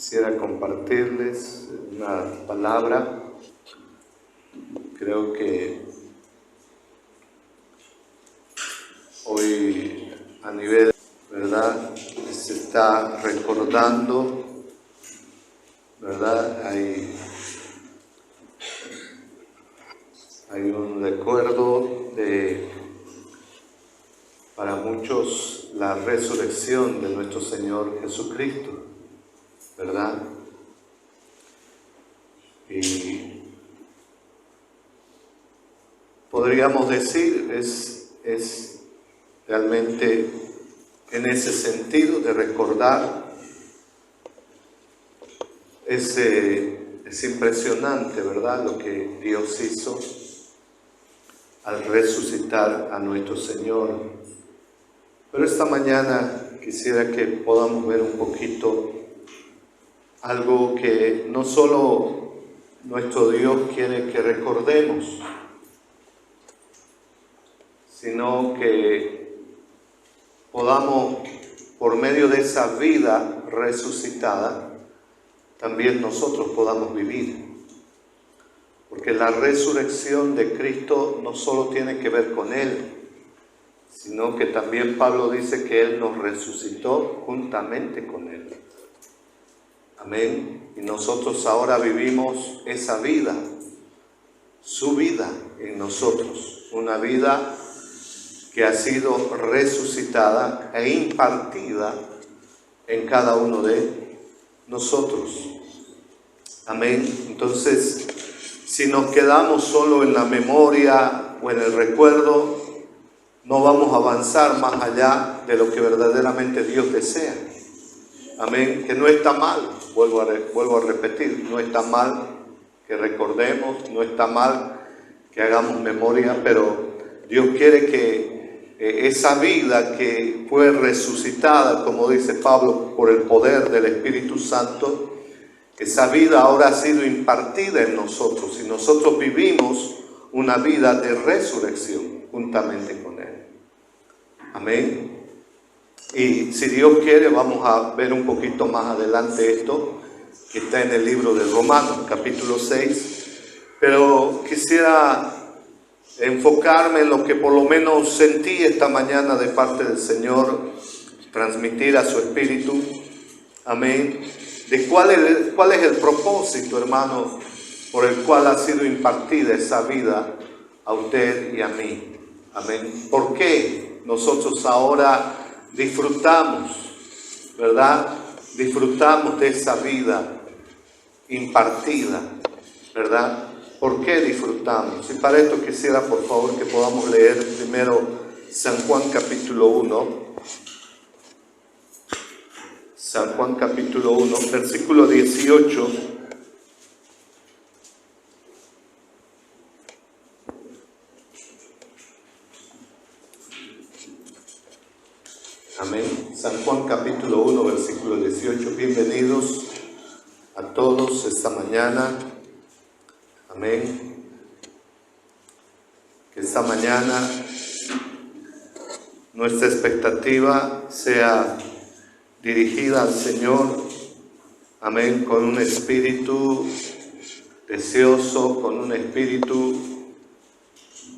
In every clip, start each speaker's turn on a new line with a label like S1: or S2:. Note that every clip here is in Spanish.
S1: Quisiera compartirles una palabra. Creo que hoy a nivel, ¿verdad?, se está recordando, ¿verdad? Hay un recuerdo de, para muchos, la resurrección de nuestro Señor Jesucristo, ¿verdad? Y podríamos decir, es realmente en ese sentido de recordar, es impresionante, ¿verdad?, lo que Dios hizo al resucitar a nuestro Señor. Pero esta mañana quisiera que podamos ver un poquito algo que no solo nuestro Dios quiere que recordemos, sino que podamos, por medio de esa vida resucitada, también nosotros podamos vivir. Porque la resurrección de Cristo no solo tiene que ver con Él, sino que también Pablo dice que Él nos resucitó juntamente con Él. Amén. Y nosotros ahora vivimos esa vida, su vida en nosotros, una vida que ha sido resucitada e impartida en cada uno de nosotros. Amén. Entonces, si nos quedamos solo en la memoria o en el recuerdo, no vamos a avanzar más allá de lo que verdaderamente Dios desea. Amén. Que no está mal, vuelvo a repetir, no está mal que recordemos, no está mal que hagamos memoria, pero Dios quiere que esa vida que fue resucitada, como dice Pablo, por el poder del Espíritu Santo, esa vida ahora ha sido impartida en nosotros y nosotros vivimos una vida de resurrección juntamente con Él. Amén. Y si Dios quiere, vamos a ver un poquito más adelante esto, que está en el libro de Romanos, capítulo 6. Pero quisiera enfocarme en lo que por lo menos sentí esta mañana de parte del Señor, transmitir a su Espíritu. Amén. De cuál es el propósito, hermano, por el cual ha sido impartida esa vida a usted y a mí. Amén. ¿Por qué nosotros ahora disfrutamos, verdad? Disfrutamos de esa vida impartida, ¿verdad? ¿Por qué disfrutamos? Y para esto quisiera, por favor, que podamos leer primero San Juan capítulo 1. San Juan capítulo 1, versículo 18. Amén. San Juan capítulo 1, versículo 18. Bienvenidos a todos esta mañana. Amén. Que esta mañana nuestra expectativa sea dirigida al Señor. Amén. Con un espíritu deseoso, con un espíritu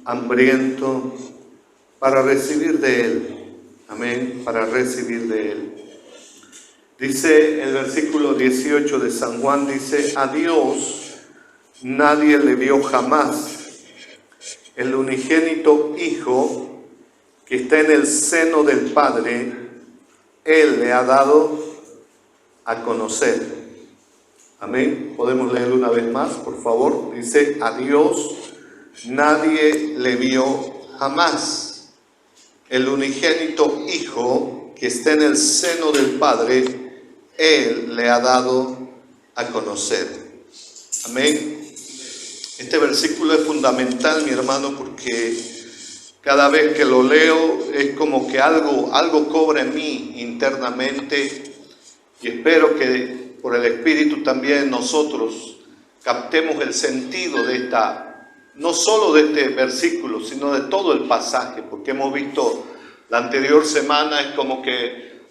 S1: hambriento para recibir de Él. Amén, para recibir de Él. Dice el versículo 18 de San Juan, dice: a Dios nadie le vio jamás. El unigénito Hijo que está en el seno del Padre, Él le ha dado a conocer. Amén. ¿Podemos leerlo una vez más, por favor? Dice: a Dios nadie le vio jamás. El unigénito Hijo que está en el seno del Padre, Él le ha dado a conocer. Amén. Este versículo es fundamental, mi hermano, porque cada vez que lo leo es como que algo cobra en mí internamente, y espero que por el Espíritu también nosotros captemos el sentido de esta, no solo de este versículo, sino de todo el pasaje, porque hemos visto la anterior semana, es como que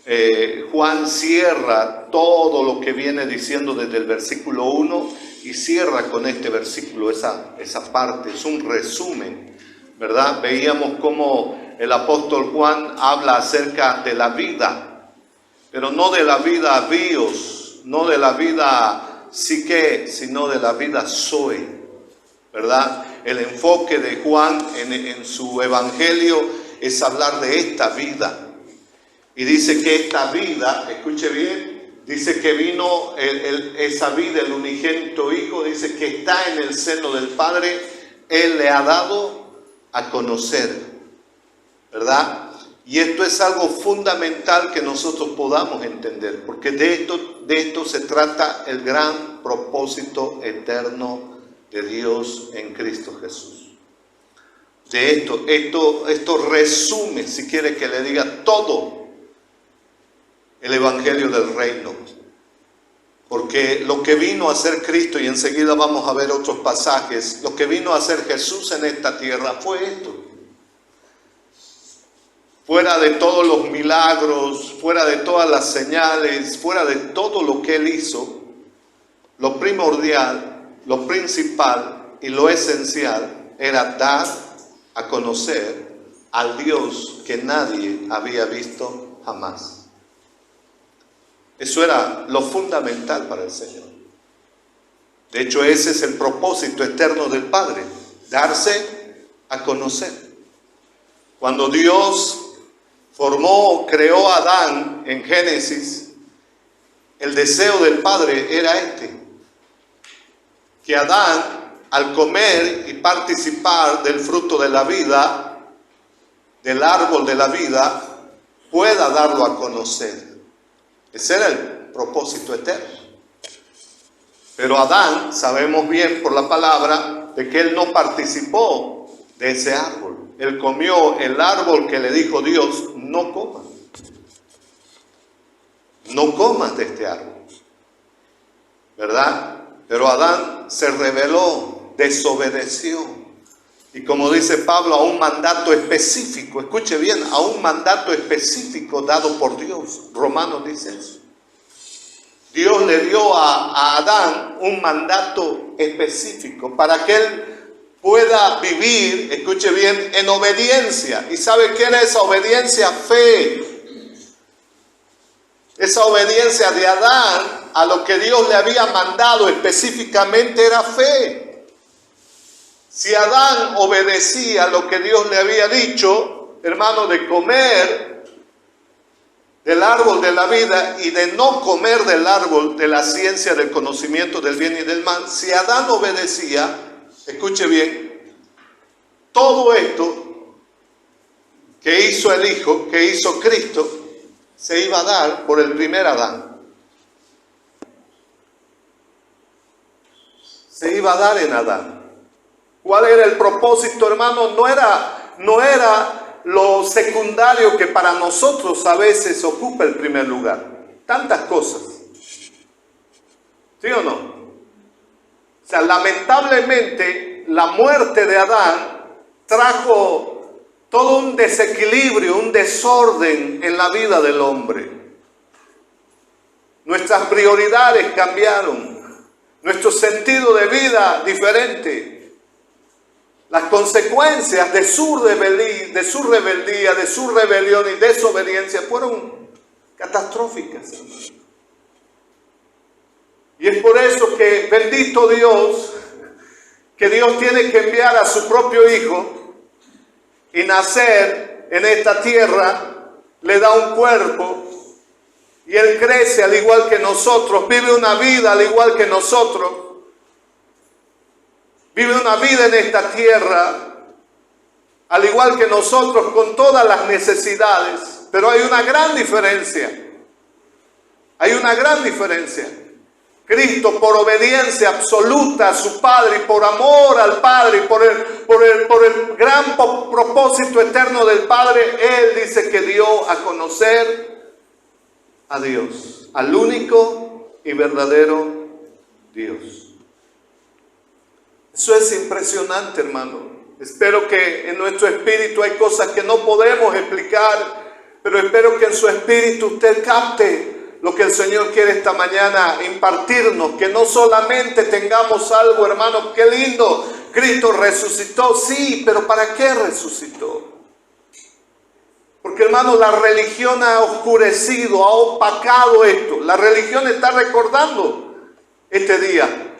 S1: Juan cierra todo lo que viene diciendo desde el versículo 1 y cierra con este versículo, esa parte, es un resumen, ¿verdad? Veíamos cómo el apóstol Juan habla acerca de la vida, pero no de la vida bios, no de la vida psique, sino de la vida zoe, ¿verdad? El enfoque de Juan en su evangelio es hablar de esta vida. Y dice que esta vida, escuche bien, dice que vino esa vida, el unigénito Hijo, dice que está en el seno del Padre, Él le ha dado a conocer, ¿verdad? Y esto es algo fundamental que nosotros podamos entender, porque de esto se trata el gran propósito eterno de Dios en Cristo Jesús. De esto resume, si quiere que le diga todo, el evangelio del reino, porque lo que vino a hacer Cristo, y enseguida vamos a ver otros pasajes, lo que vino a hacer Jesús en esta tierra fue esto. Fuera de todos los milagros, fuera de todas las señales, fuera de todo lo que Él hizo, lo primordial, lo principal y lo esencial era dar a conocer al Dios que nadie había visto jamás. Eso era lo fundamental para el Señor. De hecho, ese es el propósito eterno del Padre, darse a conocer. Cuando Dios creó a Adán en Génesis, el deseo del Padre era que Adán, al comer y participar del fruto de la vida, del árbol de la vida, pueda darlo a conocer. Ese era el propósito eterno. Pero Adán, sabemos bien por la palabra, de que él no participó de ese árbol. Él comió el árbol que le dijo Dios, no comas. No comas de este árbol. ¿Verdad? Pero Adán se rebeló, desobedeció. Y como dice Pablo, a un mandato específico, escuche bien, a un mandato específico dado por Dios. Romanos dice eso. Dios le dio a Adán un mandato específico para que él pueda vivir, escuche bien, en obediencia. ¿Y sabe qué era esa obediencia? Fe. Esa obediencia de Adán a lo que Dios le había mandado específicamente era fe. Si Adán obedecía lo que Dios le había dicho, hermano, de comer del árbol de la vida y de no comer del árbol de la ciencia del conocimiento del bien y del mal, si Adán obedecía, escuche bien, todo esto que hizo el Hijo, que hizo Cristo, se iba a dar por el primer Adán. Se iba a dar en Adán. ¿Cuál era el propósito, hermano? No era lo secundario que para nosotros a veces ocupa el primer lugar. Tantas cosas. ¿Sí o no? O sea, lamentablemente la muerte de Adán trajo todo un desequilibrio, un desorden en la vida del hombre. Nuestras prioridades cambiaron. Nuestro sentido de vida diferente. Las consecuencias de su rebeldía, de su rebelión y desobediencia fueron catastróficas. Y es por eso que, bendito Dios, que Dios tiene que enviar a su propio Hijo y nacer en esta tierra, le da un cuerpo y Él crece al igual que nosotros, vive una vida al igual que nosotros. Vive una vida en esta tierra, al igual que nosotros, con todas las necesidades. Pero hay una gran diferencia. Hay una gran diferencia. Cristo, por obediencia absoluta a su Padre, y por amor al Padre, y por el gran propósito eterno del Padre, Él dice que dio a conocer a Dios, al único y verdadero Dios. Eso es impresionante, hermano. Espero que en nuestro espíritu hay cosas que no podemos explicar, Pero espero que en su espíritu usted capte lo que el Señor quiere esta mañana impartirnos, que no solamente tengamos algo, hermano, qué lindo, Cristo resucitó, sí, pero ¿para qué resucitó? Porque, hermano, la religión ha oscurecido, ha opacado esto. La religión está recordando este día.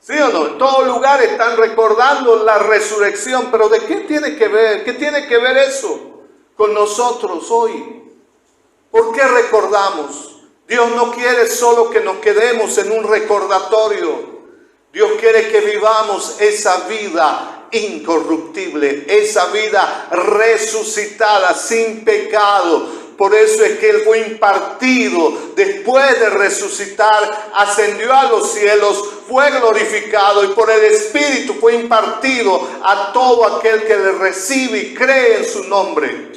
S1: ¿Sí o no? En todo lugar están recordando la resurrección, pero ¿de qué tiene que ver? ¿Qué tiene que ver eso con nosotros hoy? ¿Por qué recordamos? Dios no quiere solo que nos quedemos en un recordatorio. Dios quiere que vivamos esa vida incorruptible, esa vida resucitada, sin pecado. Por eso es que Él fue impartido después de resucitar, ascendió a los cielos, fue glorificado y por el Espíritu fue impartido a todo aquel que le recibe y cree en su nombre.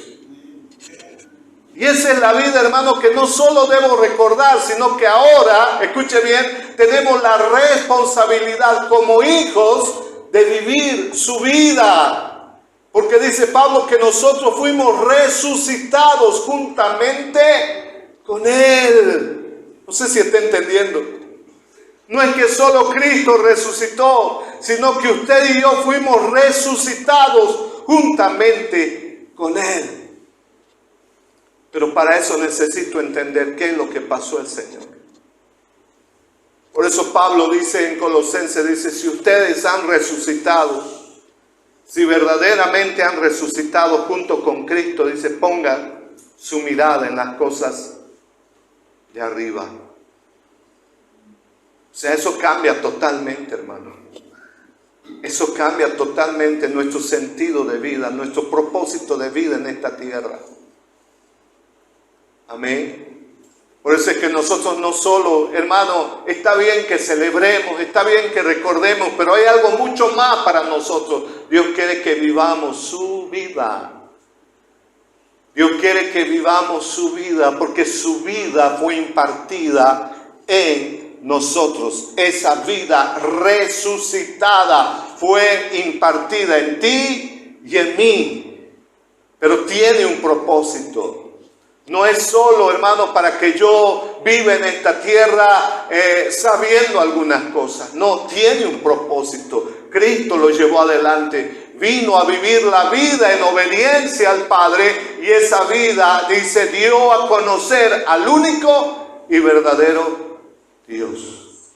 S1: Y esa es la vida, hermano, que no solo debo recordar, sino que ahora, escuche bien, tenemos la responsabilidad como hijos de vivir su vida. Porque dice Pablo que nosotros fuimos resucitados juntamente con Él. No sé si está entendiendo. No es que solo Cristo resucitó, sino que usted y yo fuimos resucitados juntamente con Él. Pero para eso necesito entender qué es lo que pasó el Señor. Por eso Pablo dice en Colosenses, dice, si ustedes han resucitado, si verdaderamente han resucitado junto con Cristo, dice, pongan su mirada en las cosas de arriba. O sea, eso cambia totalmente, hermano. Eso cambia totalmente nuestro sentido de vida, nuestro propósito de vida en esta tierra. Amén. Por eso es que nosotros no solo, hermano, está bien que celebremos, está bien que recordemos, pero hay algo mucho más para nosotros. Dios quiere que vivamos su vida. Dios quiere que vivamos su vida, porque su vida fue impartida en nosotros. Esa vida resucitada fue impartida en ti y en mí, pero tiene un propósito. No es solo, hermano, para que yo viva en esta tierra sabiendo algunas cosas. No, tiene un propósito. Cristo lo llevó adelante. Vino a vivir la vida en obediencia al Padre. Y esa vida, dice, dio a conocer al único y verdadero Dios.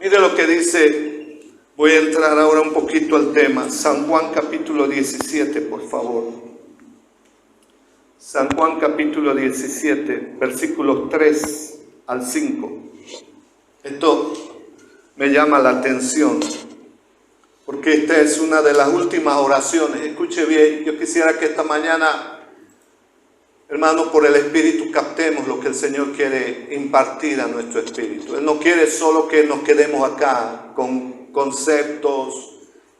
S1: Mire lo que dice. Voy a entrar ahora un poquito al tema. San Juan capítulo 17, por favor. San Juan capítulo 17, versículos 3 al 5. Esto me llama la atención, porque esta es una de las últimas oraciones. Escuche bien, yo quisiera que esta mañana, hermano, por el Espíritu captemos lo que el Señor quiere impartir a nuestro espíritu. Él no quiere solo que nos quedemos acá con conceptos,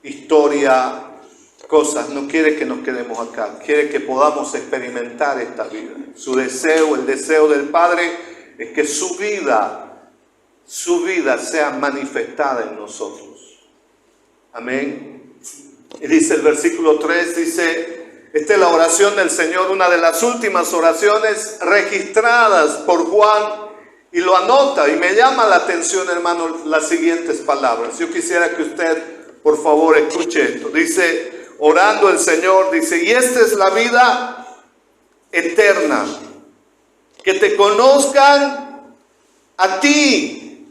S1: historia, cosas, no quiere que nos quedemos acá, quiere que podamos experimentar esta vida. Su deseo, el deseo del Padre es que su vida sea manifestada en nosotros. Amén. Y dice el versículo 3, dice, esta es la oración del Señor, una de las últimas oraciones registradas por Juan, y lo anota, y me llama la atención, hermano, las siguientes palabras. Yo quisiera que usted, por favor, escuche esto. Dice, orando el Señor, dice, y esta es la vida eterna, que te conozcan a ti,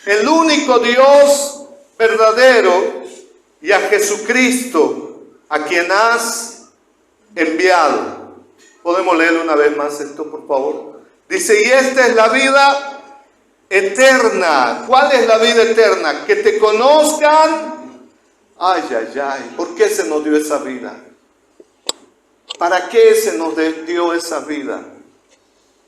S1: el único Dios verdadero, y a Jesucristo, a quien has enviado. ¿Podemos leer una vez más esto, por favor? Dice, y esta es la vida eterna. ¿Cuál es la vida eterna? Que te conozcan. Ay, ay, ay, ¿por qué se nos dio esa vida? ¿Para qué se nos dio esa vida?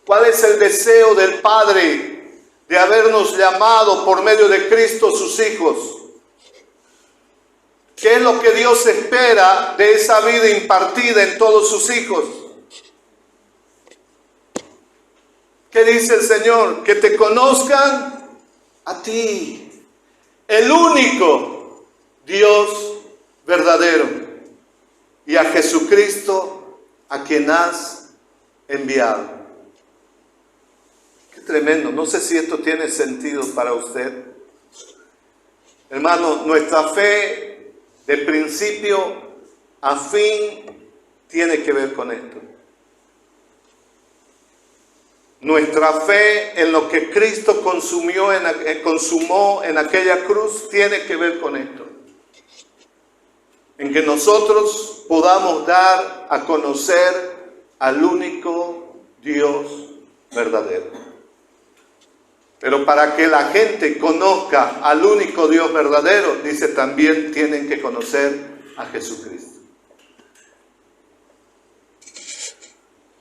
S1: ¿Cuál es el deseo del Padre de habernos llamado por medio de Cristo sus hijos? ¿Qué es lo que Dios espera de esa vida impartida en todos sus hijos? ¿Qué dice el Señor? Que te conozcan a ti, el único Dios verdadero, y a Jesucristo a quien has enviado. Qué tremendo. No sé si esto tiene sentido para usted. Hermano, nuestra fe de principio a fin tiene que ver con esto. Nuestra fe en lo que Cristo consumó en aquella cruz tiene que ver con esto. En que nosotros podamos dar a conocer al único Dios verdadero. Pero para que la gente conozca al único Dios verdadero, dice, también tienen que conocer a Jesucristo.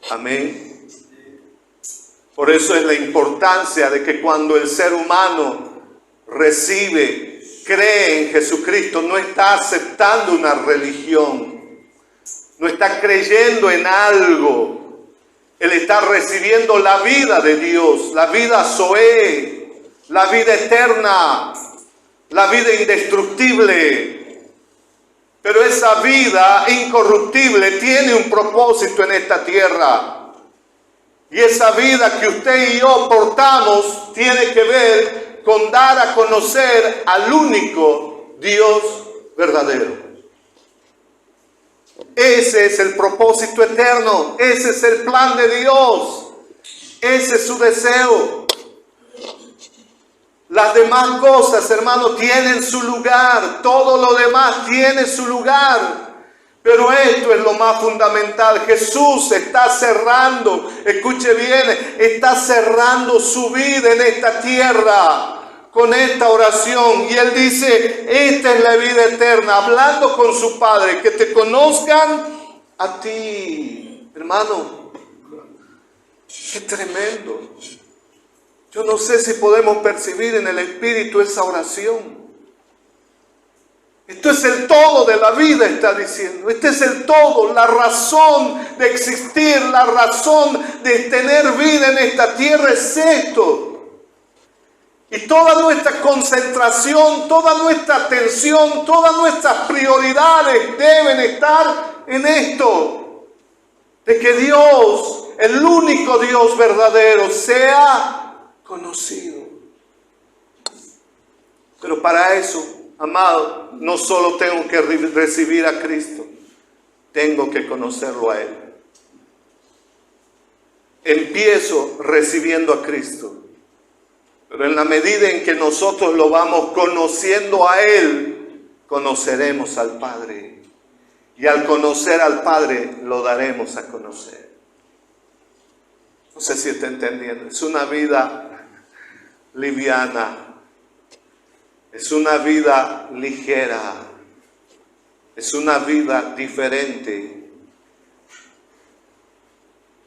S1: Amén. Por eso es la importancia de que cuando el ser humano recibe, cree en Jesucristo, no está aceptando una religión, no está creyendo en algo. Él está recibiendo la vida de Dios, la vida Zoé, la vida eterna, la vida indestructible. Pero esa vida incorruptible tiene un propósito en esta tierra. Y esa vida que usted y yo portamos tiene que ver con dar a conocer al único Dios verdadero. Ese es el propósito eterno, ese es el plan de Dios, ese es su deseo. Las demás cosas, hermano, tienen su lugar, todo lo demás tiene su lugar. Pero esto es lo más fundamental. Jesús está cerrando, escuche bien, está cerrando su vida en esta tierra con esta oración. Y Él dice, esta es la vida eterna, hablando con su Padre, que te conozcan a ti. Hermano, qué tremendo. Yo no sé si podemos percibir en el Espíritu esa oración. Esto es el todo de la vida, está diciendo. Este es el todo, la razón de existir, la razón de tener vida en esta tierra es esto. Y toda nuestra concentración, toda nuestra atención, todas nuestras prioridades deben estar en esto. De que Dios, el único Dios verdadero, sea conocido. Pero para eso, amado, no solo tengo que recibir a Cristo, tengo que conocerlo a Él. Empiezo recibiendo a Cristo, pero en la medida en que nosotros lo vamos conociendo a Él, conoceremos al Padre. Y al conocer al Padre, lo daremos a conocer. No sé si está entendiendo. Es una vida liviana. Es una vida ligera, es una vida diferente.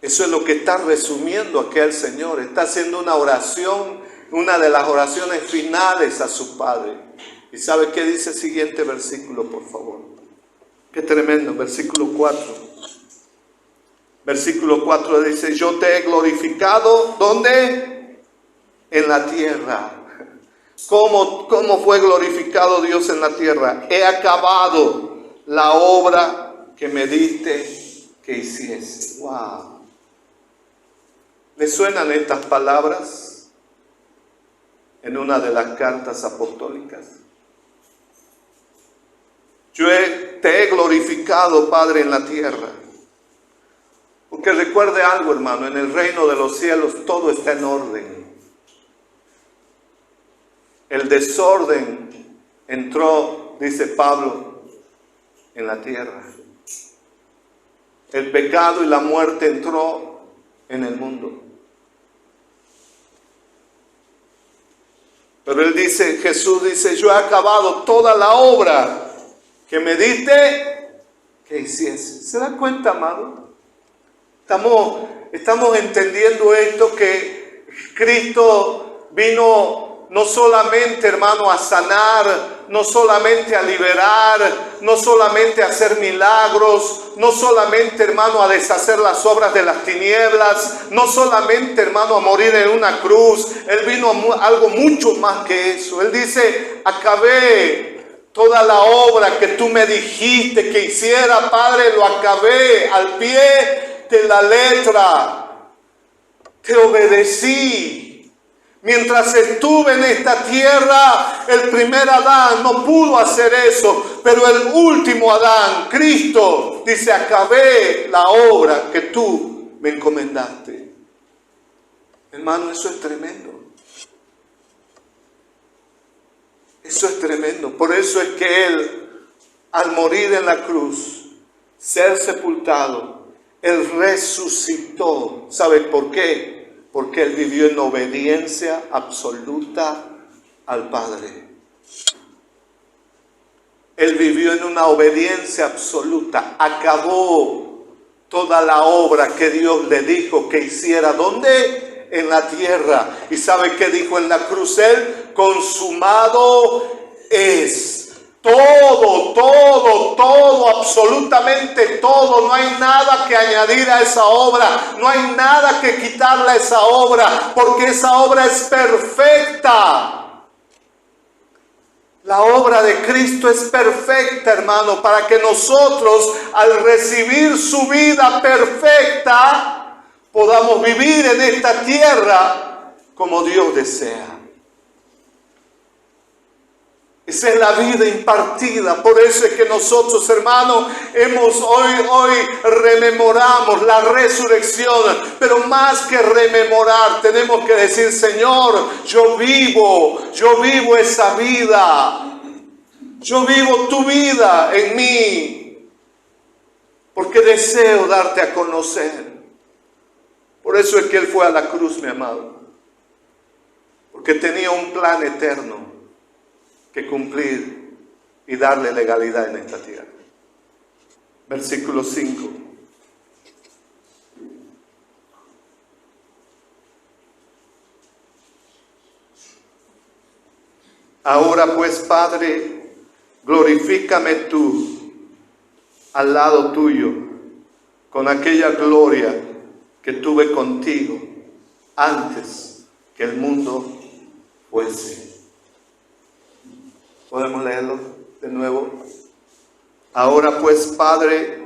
S1: Eso es lo que está resumiendo aquí el Señor. Está haciendo una oración, una de las oraciones finales a su Padre. ¿Y sabe qué dice el siguiente versículo, por favor? Qué tremendo, versículo 4. Versículo 4 dice, yo te he glorificado, ¿dónde? En la tierra. ¿Cómo fue glorificado Dios en la tierra? He acabado la obra que me diste que hiciese. Wow. ¿Le suenan estas palabras en una de las cartas apostólicas? Te he glorificado, Padre, en la tierra. Porque recuerde algo, hermano, en el reino de los cielos todo está en orden. El desorden entró, dice Pablo, en la tierra. El pecado y la muerte entró en el mundo. Pero él dice, Jesús dice, yo he acabado toda la obra que me diste que hiciese. ¿Se da cuenta, amado? Estamos entendiendo esto, que Cristo vino no solamente, hermano, a sanar, no solamente a liberar, no solamente a hacer milagros, no solamente, hermano, a deshacer las obras de las tinieblas, no solamente, hermano, a morir en una cruz. Él vino a algo mucho más que eso. Él dice, acabé Toda la obra que tú me dijiste que hiciera, Padre, lo acabé al pie de la letra. Te obedecí. Mientras estuve en esta tierra, el primer Adán no pudo hacer eso, pero el último Adán, Cristo, dice, acabé la obra que tú me encomendaste. Hermano, eso es tremendo. Eso es tremendo. Por eso es que Él, al morir en la cruz, ser sepultado, Él resucitó. ¿Sabes por qué? Porque Él vivió en obediencia absoluta al Padre. Él vivió en una obediencia absoluta. Acabó toda la obra que Dios le dijo que hiciera. ¿Dónde? En la tierra. ¿Y sabe qué dijo en la cruz Él? Consumado es. Todo, absolutamente todo. No hay nada que añadir a esa obra. No hay nada que quitarle a esa obra, porque esa obra es perfecta. La obra de Cristo es perfecta, hermano, para que nosotros, al recibir su vida perfecta, podamos vivir en esta tierra como Dios desea. Esa es la vida impartida. Por eso es que nosotros, hermanos, hoy rememoramos la resurrección. Pero más que rememorar, tenemos que decir, Señor, yo vivo esa vida. Yo vivo tu vida en mí. Porque deseo darte a conocer. Por eso es que Él fue a la cruz, mi amado. Porque tenía un plan eterno que cumplir y darle legalidad en esta tierra. Versículo 5. Ahora pues, Padre, glorifícame tú al lado tuyo con aquella gloria que tuve contigo antes que el mundo fuese. ¿Podemos leerlo de nuevo? Ahora pues, Padre,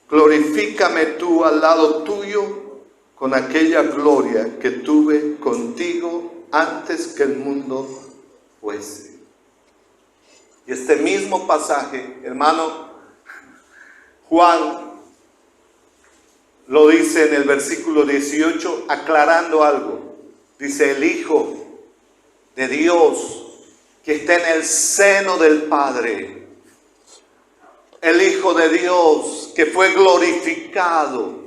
S1: glorifícame tú al lado tuyo con aquella gloria que tuve contigo antes que el mundo fuese. Y este mismo pasaje, hermano, Juan lo dice en el versículo 18, aclarando algo. Dice, el Hijo de Dios que está en el seno del Padre, el Hijo de Dios que fue glorificado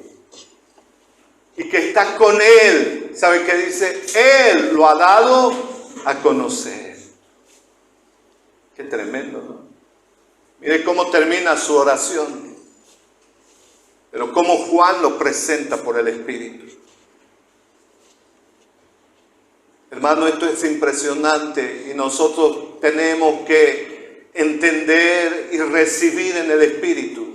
S1: y que está con Él. ¿Sabe qué dice? Él lo ha dado a conocer. Qué tremendo, ¿no? Mire cómo termina su oración, pero cómo Juan lo presenta por el Espíritu. Hermano, esto es impresionante y nosotros tenemos que entender y recibir en el Espíritu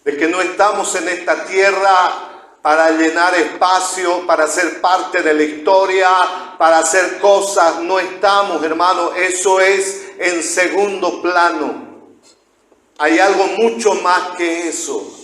S1: de que no estamos en esta tierra para llenar espacio, para ser parte de la historia, para hacer cosas. No estamos, hermano, eso es en segundo plano. Hay algo mucho más que eso.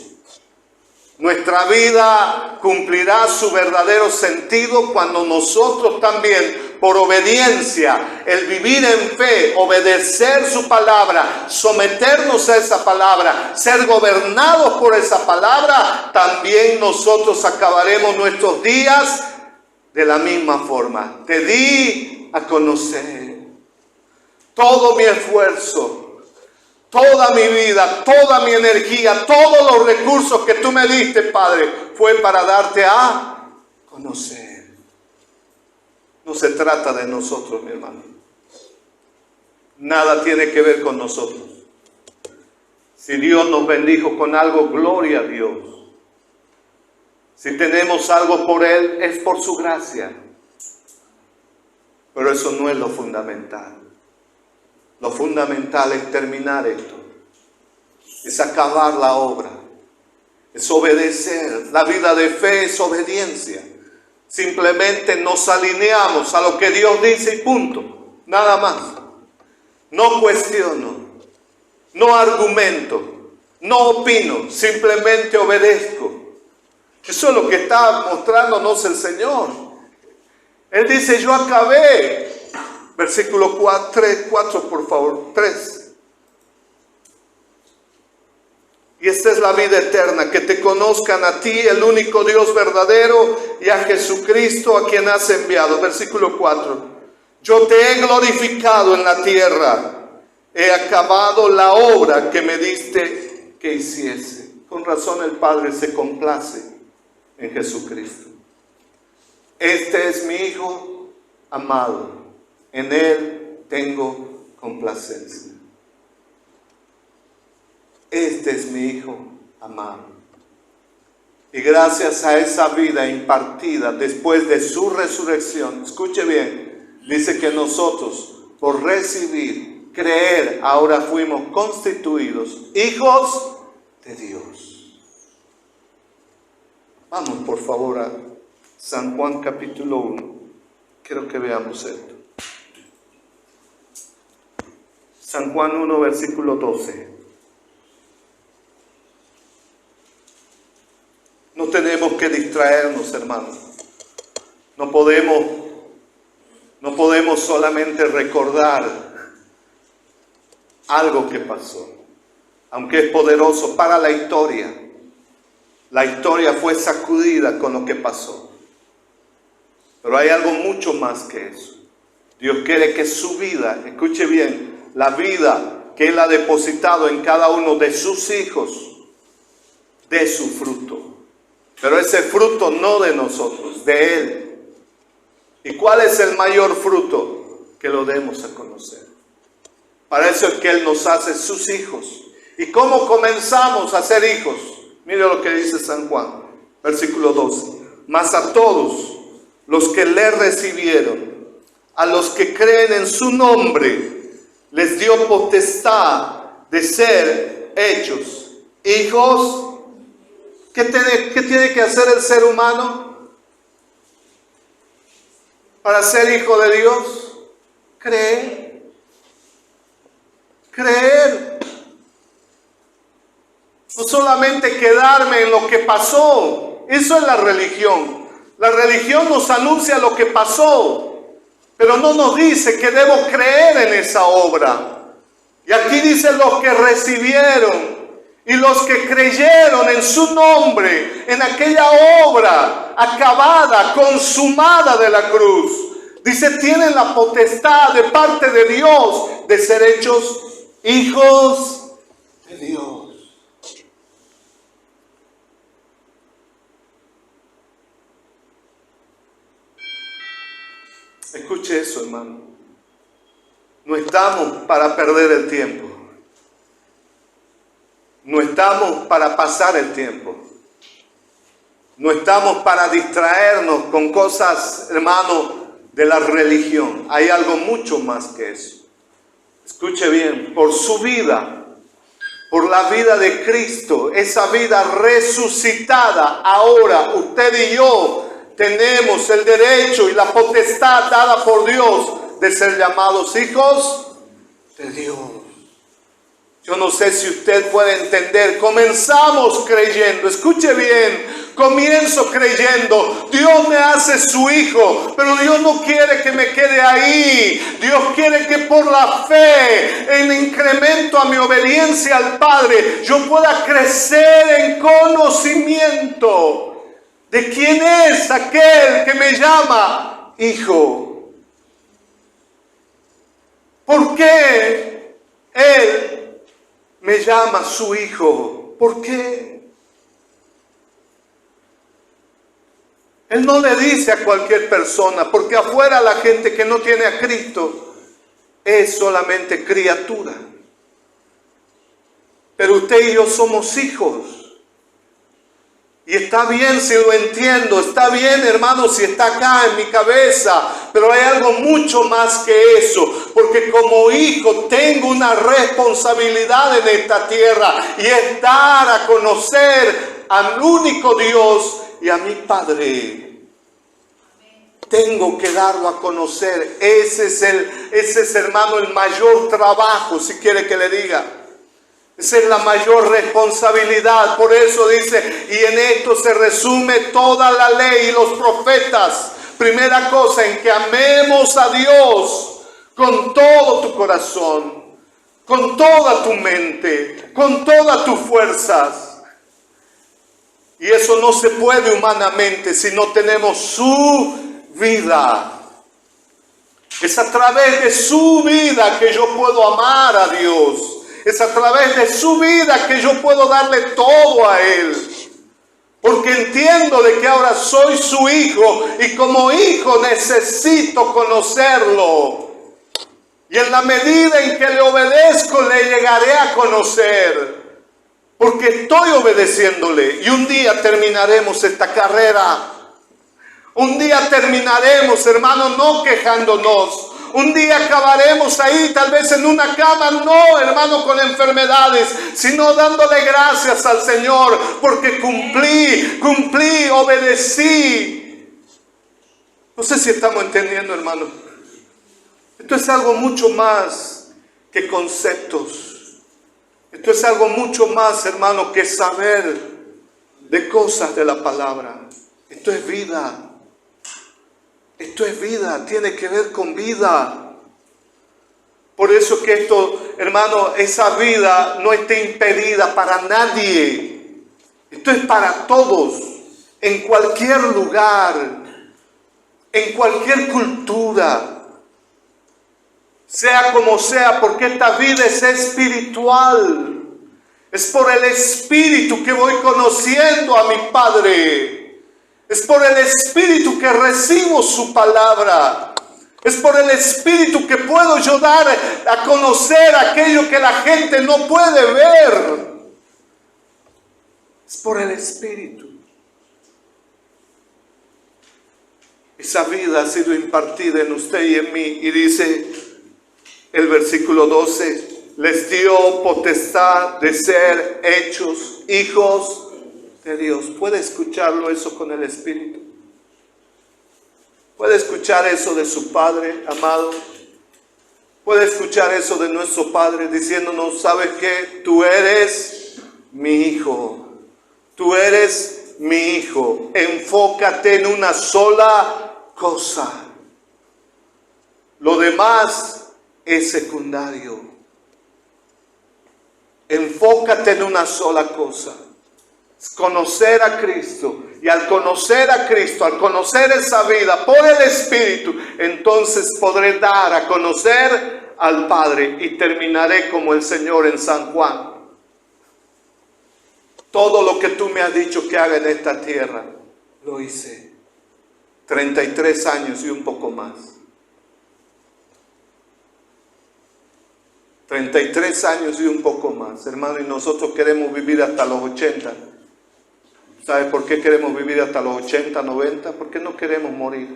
S1: Nuestra vida cumplirá su verdadero sentido cuando nosotros también, por obediencia, el vivir en fe, obedecer su palabra, someternos a esa palabra, ser gobernados por esa palabra, también nosotros acabaremos nuestros días de la misma forma. Te di a conocer todo mi esfuerzo, toda mi vida, toda mi energía, todos los recursos que tú me diste, Padre, fue para darte a conocer. No se trata de nosotros, mi hermano. Nada tiene que ver con nosotros. Si Dios nos bendijo con algo, gloria a Dios. Si tenemos algo por Él, es por su gracia. Pero eso no es lo fundamental. Lo fundamental es terminar esto, es acabar la obra, es obedecer. La vida de fe es obediencia. Simplemente nos alineamos a lo que Dios dice y punto, nada más. no cuestiono, no argumento, no opino, simplemente obedezco. Eso es lo que está mostrándonos el Señor. Él dice, yo acabé. Versículo 4, por favor, 3. Y esta es la vida eterna, que te conozcan a ti, el único Dios verdadero, y a Jesucristo a quien has enviado. Versículo 4. Yo te he glorificado en la tierra, he acabado la obra que me diste que hiciese. Con razón el Padre se complace en Jesucristo. Este es mi Hijo amado, en Él tengo complacencia. Este es mi Hijo amado. Y gracias a esa vida impartida después de su resurrección, escuche bien, dice que nosotros, por recibir, creer, ahora fuimos constituidos hijos de Dios. Vamos por favor a San Juan capítulo 1. Quiero que veamos esto. San Juan 1, versículo 12. No tenemos que distraernos, hermanos. No podemos solamente recordar algo que pasó, aunque es poderoso para la historia. La historia fue sacudida con lo que pasó. Pero hay algo mucho más que eso. Dios quiere que su vida, escuche bien, la vida que Él ha depositado en cada uno de sus hijos, dé su fruto. Pero ese fruto no de nosotros, de Él. ¿Y cuál es el mayor fruto? Que lo demos a conocer. Para eso es que Él nos hace sus hijos. ¿Y cómo comenzamos a ser hijos? Mire lo que dice San Juan, versículo 12. Mas a todos los que le recibieron, a los que creen en su nombre, les dio potestad de ser hechos hijos. ¿Qué tiene que hacer el ser humano para ser hijo de Dios? Creer. Creer. No solamente quedarme en lo que pasó. Eso es la religión. La religión nos anuncia lo que pasó, pero no nos dice que debo creer en esa obra. Y aquí dice los que recibieron. Y los que creyeron en su nombre, en aquella obra acabada, consumada de la cruz, dice, tienen la potestad de parte de Dios de ser hechos hijos de Dios. Escuche eso, hermano. No estamos para perder el tiempo. No estamos para pasar el tiempo. No estamos para distraernos con cosas, hermano, de la religión. Hay algo mucho más que eso. Escuche bien, por su vida, por la vida de Cristo, esa vida resucitada, ahora usted y yo tenemos el derecho y la potestad dada por Dios de ser llamados hijos de Dios. Yo no sé si usted puede entender. Comenzamos creyendo. Escuche bien. Comienzo creyendo. Dios me hace su hijo. Pero Dios no quiere que me quede ahí. Dios quiere que por la fe, en incremento a mi obediencia al Padre, yo pueda crecer en conocimiento de quién es aquel que me llama hijo. ¿Por qué Él me llama su hijo? ¿Por qué? Él no le dice a cualquier persona, porque afuera la gente que no tiene a Cristo es solamente criatura. Pero usted y yo somos hijos. Y está bien si lo entiendo, está bien, hermano, si está acá en mi cabeza, pero hay algo mucho más que eso, porque como hijo tengo una responsabilidad en esta tierra y es dar a conocer al único Dios y a mi Padre. tengo que darlo a conocer. Ese es, hermano, el mayor trabajo, si quiere que le diga. Esa es la mayor responsabilidad. Por eso dice, y en esto se resume toda la ley y los profetas. Primera cosa, en que amemos a Dios con todo tu corazón, con toda tu mente, con todas tus fuerzas. Y eso no se puede humanamente si no tenemos su vida. Es a través de su vida que yo puedo amar a Dios. Es a través de su vida que yo puedo darle todo a Él. Porque entiendo de que ahora soy su hijo y como hijo necesito conocerlo. Y en la medida en que le obedezco le llegaré a conocer. Porque estoy obedeciéndole y un día terminaremos esta carrera. Un día terminaremos, hermano, no quejándonos. Un día acabaremos ahí, tal vez en una cama, no, hermano, con enfermedades, sino dándole gracias al Señor, porque cumplí, obedecí. No sé si estamos entendiendo, hermano. Esto es algo mucho más que conceptos. Esto es algo mucho más, hermano, que saber de cosas de la palabra. Esto es vida. Esto es vida, tiene que ver con vida. Por eso que esto, hermano, esa vida no está impedida para nadie. Esto es para todos, en cualquier lugar, en cualquier cultura, sea como sea, porque esta vida es espiritual. Es por el Espíritu que voy conociendo a mi Padre. Es por el Espíritu que recibo su palabra. Es por el Espíritu que puedo yo dar a conocer aquello que la gente no puede ver. Es por el Espíritu. Esa vida ha sido impartida en usted y en mí. Y dice el versículo 12, les dio potestad de ser hechos hijos de Dios. ¿Puede escucharlo eso con el Espíritu? ¿Puede escuchar eso de su Padre amado? ¿Puede escuchar eso de nuestro Padre diciéndonos, ¿sabes qué? Tú eres mi hijo. Tú eres mi hijo. Enfócate en una sola cosa. Lo demás es secundario. Enfócate en una sola cosa. Conocer a Cristo, y al conocer a Cristo, al conocer esa vida por el Espíritu, entonces podré dar a conocer al Padre y terminaré como el Señor en San Juan. Todo lo que tú me has dicho que haga en esta tierra, lo hice. 33 años y un poco más. 33 años y un poco más, hermano, y nosotros queremos vivir hasta los 80. ¿Sabe por qué queremos vivir hasta los 80, 90? Porque no queremos morir.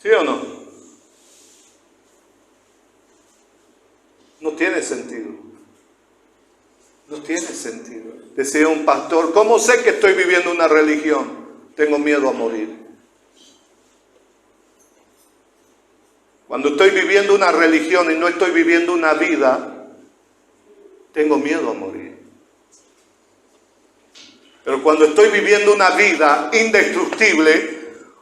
S1: ¿Sí o no? No tiene sentido. No tiene sentido. Decía un pastor, ¿cómo sé que estoy viviendo una religión? Tengo miedo a morir. Cuando estoy viviendo una religión y no estoy viviendo una vida, tengo miedo a morir. Pero cuando estoy viviendo una vida indestructible,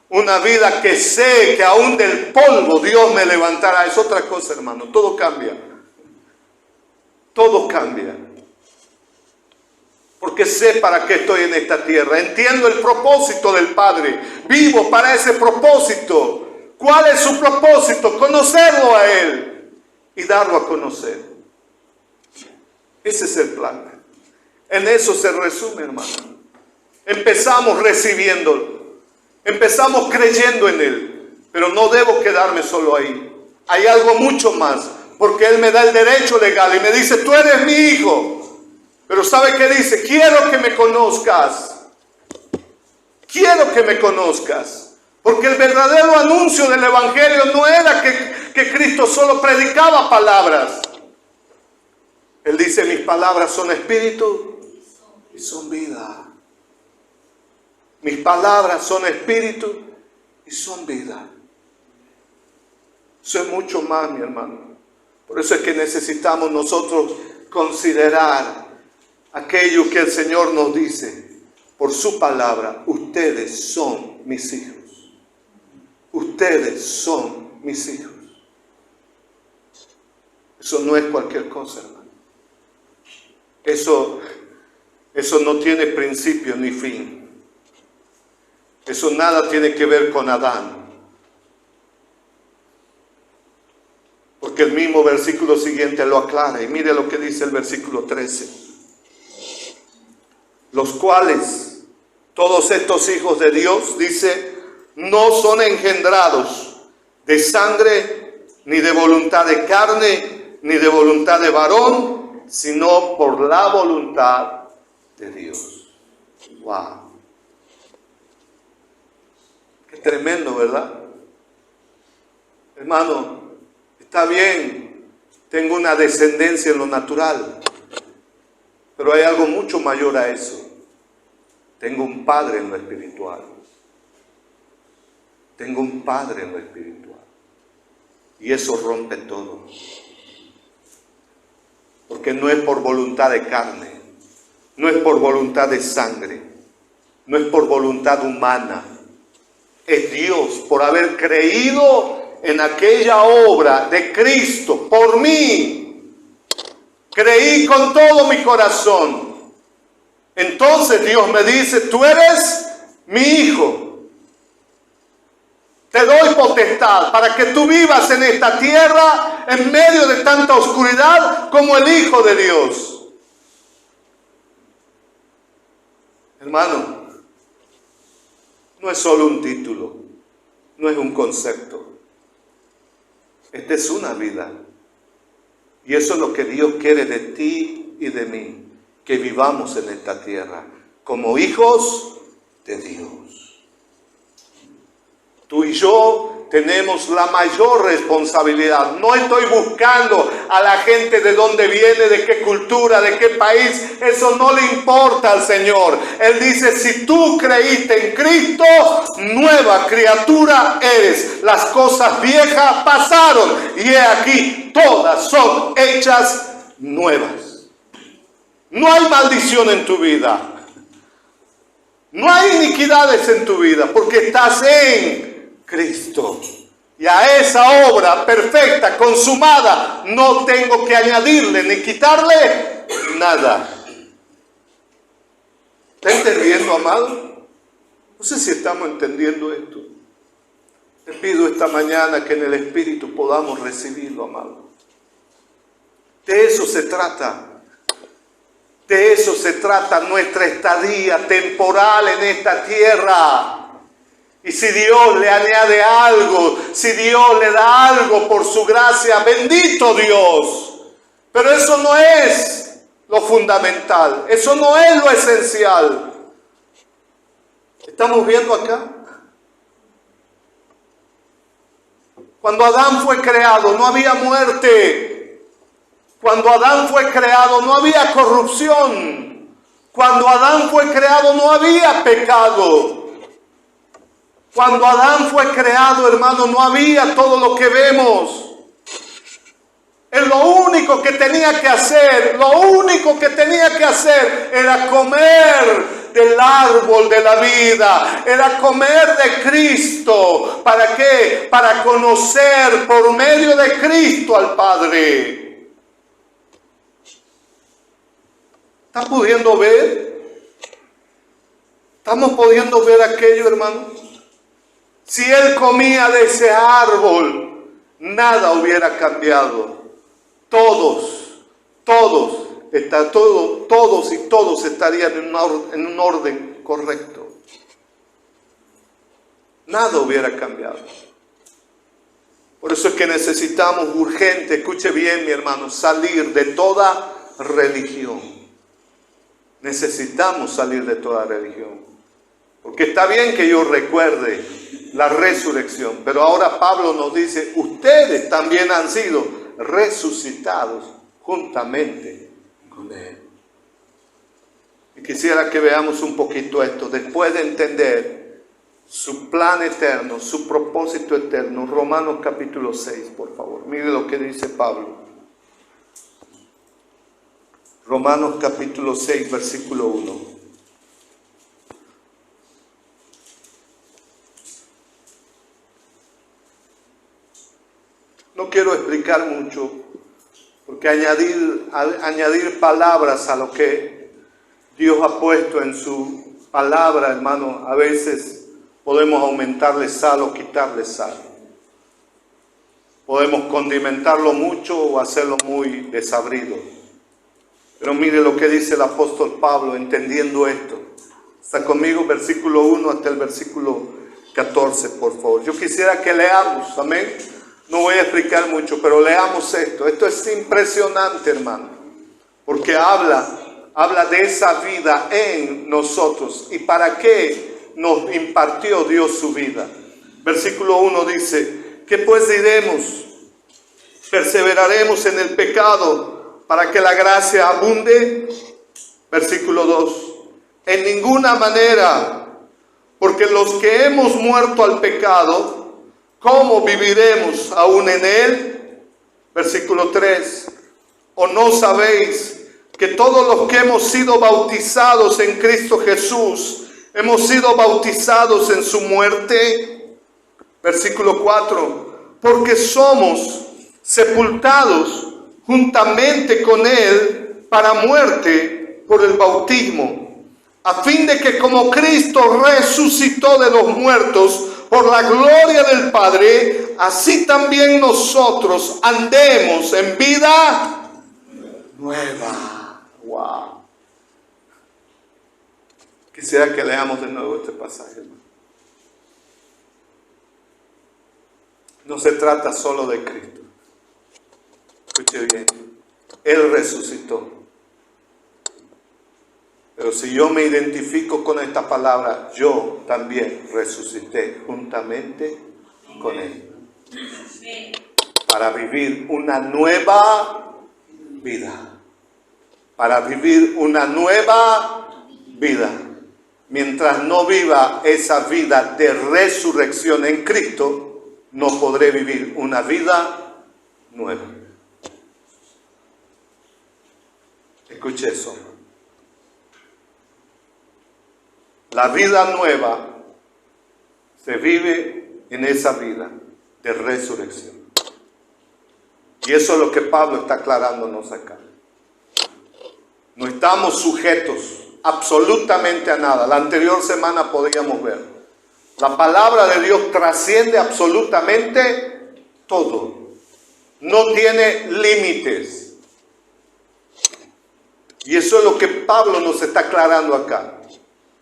S1: una vida que sé que aún del polvo Dios me levantará, es otra cosa, hermano. Todo cambia. Todo cambia. Porque sé para qué estoy en esta tierra. Entiendo el propósito del Padre. Vivo para ese propósito. ¿Cuál es su propósito? Conocerlo a Él y darlo a conocer. Ese es el plan. En eso se resume, hermano. Empezamos recibiéndolo. Empezamos creyendo en Él. Pero no debo quedarme solo ahí. Hay algo mucho más. Porque Él me da el derecho legal y me dice, tú eres mi hijo. Pero ¿sabe qué dice? Quiero que me conozcas. Quiero que me conozcas. Porque el verdadero anuncio del Evangelio no era que Cristo solo predicaba palabras. Él dice, mis palabras son espíritu y son vida. Mis palabras son espíritu y son vida. Eso es mucho más, mi hermano. Por eso es que necesitamos nosotros considerar aquello que el Señor nos dice por su palabra. Ustedes son mis hijos. Ustedes son mis hijos. Eso no es cualquier cosa, hermano. Eso no tiene principio ni fin. Eso nada tiene que ver con Adán. Porque el mismo versículo siguiente lo aclara. Y mire lo que dice el versículo 13. Los cuales, todos estos hijos de Dios, dice, no son engendrados de sangre, ni de voluntad de carne, ni de voluntad de varón, sino por la voluntad de Dios. ¡Wow! Qué tremendo, ¿verdad? Hermano, está bien, tengo una descendencia en lo natural, pero hay algo mucho mayor a eso. Tengo un padre en lo espiritual. Tengo un padre en lo espiritual. Y eso rompe todo. Porque no es por voluntad de carne, no es por voluntad de sangre, no es por voluntad humana. Es Dios por haber creído en aquella obra de Cristo por mí. Creí con todo mi corazón. Entonces Dios me dice, tú eres mi hijo. Te doy potestad para que tú vivas en esta tierra en medio de tanta oscuridad como el Hijo de Dios. Hermano, no es solo un título, no es un concepto. Esta es una vida. Y eso es lo que Dios quiere de ti y de mí, que vivamos en esta tierra como hijos de Dios. Tú y yo tenemos la mayor responsabilidad. No estoy buscando a la gente de dónde viene, de qué cultura, de qué país. Eso no le importa al Señor. Él dice, si tú creíste en Cristo, nueva criatura eres. Las cosas viejas pasaron y he aquí, todas son hechas nuevas. No hay maldición en tu vida. No hay iniquidades en tu vida porque estás en Cristo. Y a esa obra perfecta, consumada, no tengo que añadirle ni quitarle nada. ¿Está entendiendo, amado? No sé si estamos entendiendo esto. Te pido esta mañana que en el Espíritu podamos recibirlo, amado. De eso se trata. De eso se trata nuestra estadía temporal en esta tierra. Y si Dios le añade algo, si Dios le da algo por su gracia, bendito Dios. Pero eso no es lo fundamental, eso no es lo esencial. ¿Estamos viendo acá? Cuando Adán fue creado no había muerte. Cuando Adán fue creado no había corrupción. Cuando Adán fue creado no había pecado. Cuando Adán fue creado, hermano, no había todo lo que vemos. Él lo único que tenía que hacer era comer del árbol de la vida, era comer de Cristo. ¿Para qué? Para conocer por medio de Cristo al Padre. ¿Estás pudiendo ver? ¿Estamos pudiendo ver aquello, hermano? Si él comía de ese árbol, nada hubiera cambiado. Todos estarían en un orden correcto. Nada hubiera cambiado. Por eso es que necesitamos urgente, escuche bien mi hermano, salir de toda religión. Necesitamos salir de toda religión. Porque está bien que yo recuerde la resurrección, pero ahora Pablo nos dice, ustedes también han sido resucitados juntamente con Él. Y quisiera que veamos un poquito esto, después de entender su plan eterno, su propósito eterno. Romanos capítulo 6, por favor. Mire lo que dice Pablo. Romanos capítulo 6, versículo 1. No quiero explicar mucho, porque añadir palabras a lo que Dios ha puesto en su palabra, hermano, a veces podemos aumentarle sal o quitarle sal. Podemos condimentarlo mucho o hacerlo muy desabrido. Pero mire lo que dice el apóstol Pablo, entendiendo esto. Está conmigo, versículo 1 hasta el versículo 14, por favor. Yo quisiera que leamos, amén. No voy a explicar mucho, pero leamos esto. Esto es impresionante, hermano, porque habla de esa vida en nosotros y para qué nos impartió Dios su vida. Versículo 1 dice, ¿qué pues diremos? ¿Perseveraremos en el pecado para que la gracia abunde? Versículo 2, en ninguna manera, porque los que hemos muerto al pecado, ¿cómo viviremos aún en él? Versículo 3. ¿O no sabéis que todos los que hemos sido bautizados en Cristo Jesús, hemos sido bautizados en su muerte? Versículo 4. Porque somos sepultados juntamente con él para muerte por el bautismo, a fin de que como Cristo resucitó de los muertos por la gloria del Padre, así también nosotros andemos en vida nueva. Wow. Quisiera que leamos de nuevo este pasaje, hermano. No se trata solo de Cristo. Escuche bien. Él resucitó. Pero si yo me identifico con esta palabra, yo también resucité juntamente con Él. Para vivir una nueva vida. Para vivir una nueva vida. Mientras no viva esa vida de resurrección en Cristo, no podré vivir una vida nueva. Escuche eso. La vida nueva se vive en esa vida de resurrección. Y eso es lo que Pablo está aclarándonos acá. No estamos sujetos absolutamente a nada. La anterior semana podíamos ver. La palabra de Dios trasciende absolutamente todo. No tiene límites. Y eso es lo que Pablo nos está aclarando acá.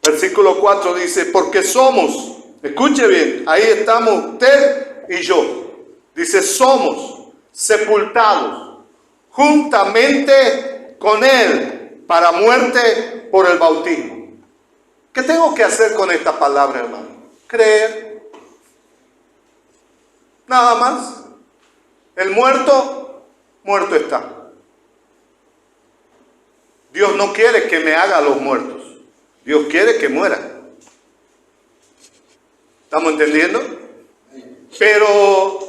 S1: Versículo 4 dice, porque somos, escuche bien, ahí estamos usted y yo. Dice, somos sepultados juntamente con Él para muerte por el bautismo. ¿Qué tengo que hacer con esta palabra, hermano? Creer. Nada más. El muerto, muerto está. Dios no quiere que me haga los muertos. Dios quiere que muera. ¿Estamos entendiendo? Pero,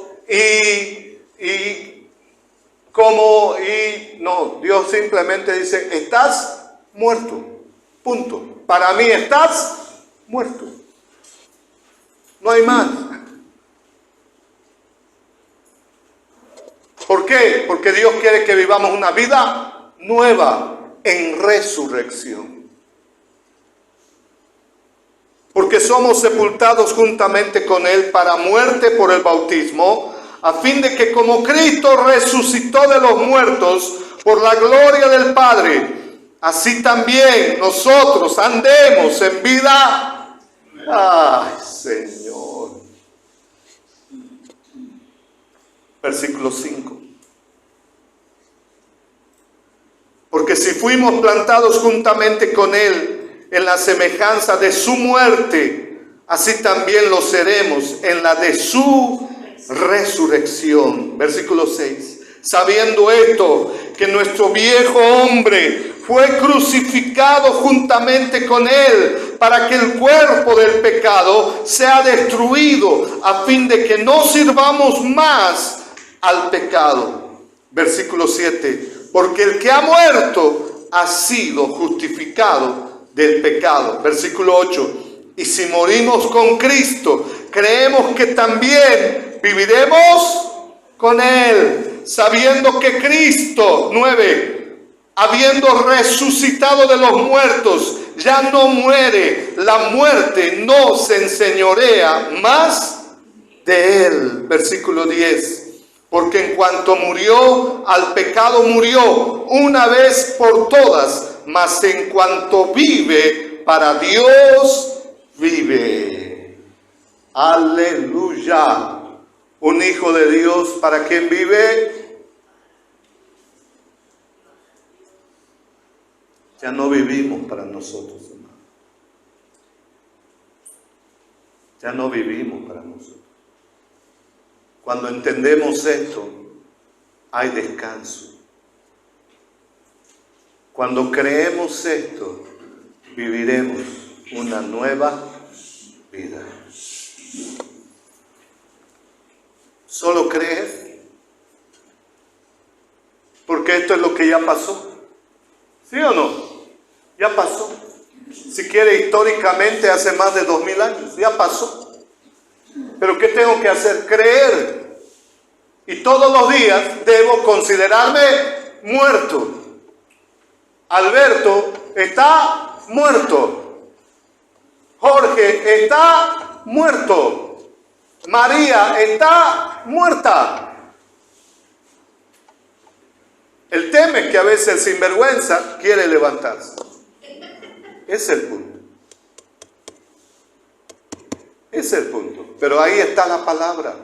S1: no, Dios simplemente dice, estás muerto. Punto. Para mí estás muerto. No hay más. ¿Por qué? Porque Dios quiere que vivamos una vida nueva en resurrección. Porque somos sepultados juntamente con Él para muerte por el bautismo, a fin de que como Cristo resucitó de los muertos por la gloria del Padre, así también nosotros andemos en vida. ¡Ay, Señor! Versículo 5. Porque si fuimos plantados juntamente con Él en la semejanza de su muerte, así también lo seremos en la de su resurrección. Versículo 6. Sabiendo esto, que nuestro viejo hombre fue crucificado juntamente con él, para que el cuerpo del pecado sea destruido, a fin de que no sirvamos más al pecado. Versículo 7. Porque el que ha muerto ha sido justificado del pecado. Versículo 8. Y si morimos con Cristo, creemos que también viviremos con Él, sabiendo que Cristo, 9, habiendo resucitado de los muertos, ya no muere, la muerte no se enseñorea más de Él. Versículo 10. Porque en cuanto murió, al pecado murió una vez por todas, mas en cuanto vive, para Dios vive. Aleluya. Un hijo de Dios, ¿para quién vive? Ya no vivimos para nosotros, hermano. Ya no vivimos para nosotros. Cuando entendemos esto, hay descanso. Cuando creemos esto, viviremos una nueva vida. Solo creer, porque esto es lo que ya pasó. ¿Sí o no? Ya pasó. Si quiere, históricamente hace más de 2000 años, ya pasó. Pero ¿qué tengo que hacer? Creer. Y todos los días debo considerarme muerto. Alberto está muerto. Jorge está muerto. María está muerta. El tema es que a veces el sinvergüenza quiere levantarse. Ese es el punto. Ese es el punto. Pero ahí está la palabra.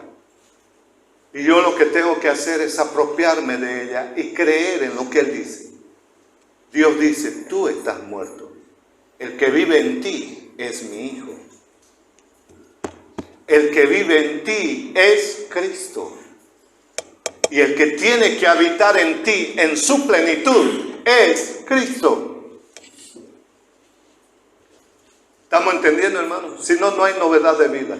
S1: Y yo lo que tengo que hacer es apropiarme de ella y creer en lo que Él dice. Dios dice, tú estás muerto. El que vive en ti es mi Hijo. El que vive en ti es Cristo. Y el que tiene que habitar en ti en su plenitud es Cristo. ¿Estamos entendiendo, hermano? Si no, no hay novedad de vida.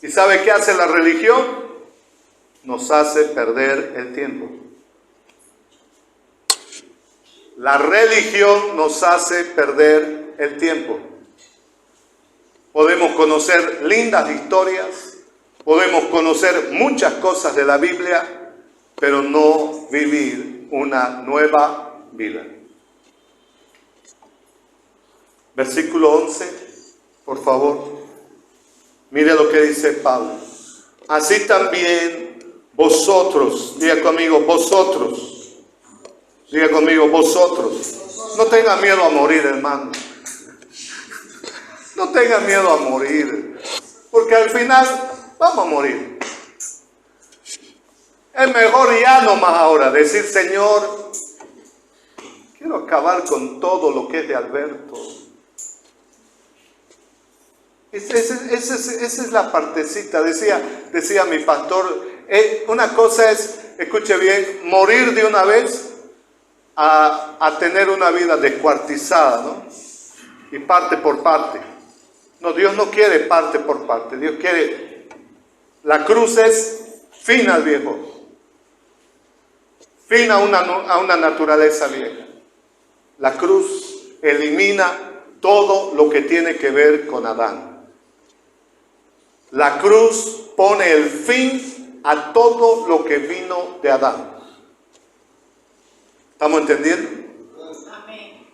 S1: ¿Y sabe qué hace la religión? Nos hace perder el tiempo. La religión nos hace perder el tiempo. Podemos conocer lindas historias, podemos conocer muchas cosas de la Biblia, pero no vivir una nueva vida. Versículo 11, por favor. Mire lo que dice Pablo. Así también vosotros, diga conmigo, vosotros. Diga conmigo, vosotros. No tengan miedo a morir, hermano. No tengan miedo a morir. Porque al final vamos a morir. Es mejor ya nomás ahora decir, Señor, quiero acabar con todo lo que es de Alberto. Esa es la partecita. Decía mi pastor, una cosa es, escuche bien, morir de una vez a tener una vida descuartizada, ¿no? Y parte por parte. No, Dios no quiere parte por parte. Dios quiere, la cruz es fin al viejo, fin a una naturaleza vieja. La cruz elimina todo lo que tiene que ver con Adán. La cruz pone el fin a todo lo que vino de Adán. ¿Estamos entendiendo?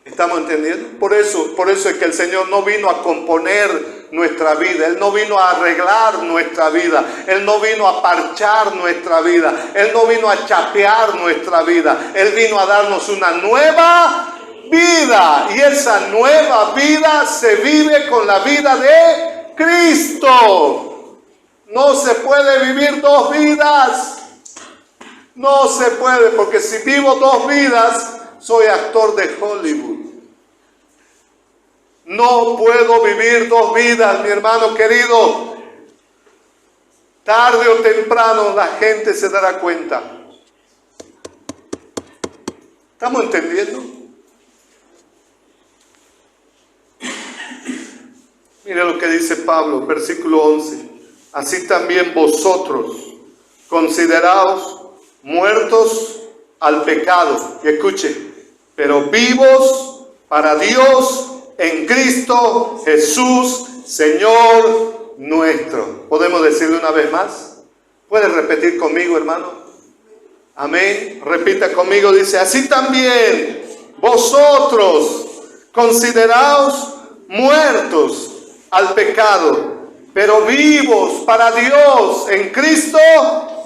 S1: ¿Estamos entendiendo? Por eso es que el Señor no vino a componer nuestra vida. Él no vino a arreglar nuestra vida. Él no vino a parchar nuestra vida. Él no vino a chapear nuestra vida. Él vino a darnos una nueva vida. Y esa nueva vida se vive con la vida de Cristo. No se puede vivir dos vidas. No se puede, porque si vivo dos vidas, soy actor de Hollywood. No puedo vivir dos vidas, mi hermano querido. Tarde o temprano la gente se dará cuenta. ¿Estamos entendiendo? Mire lo que dice Pablo, versículo 11. Así también vosotros, consideraos muertos al pecado. Y escuche, pero vivos para Dios en Cristo Jesús, Señor nuestro. ¿Podemos decirlo una vez más? ¿Puede repetir conmigo, hermano? Amén. Repita conmigo, dice, así también vosotros consideraos muertos al pecado, pero vivos para Dios en Cristo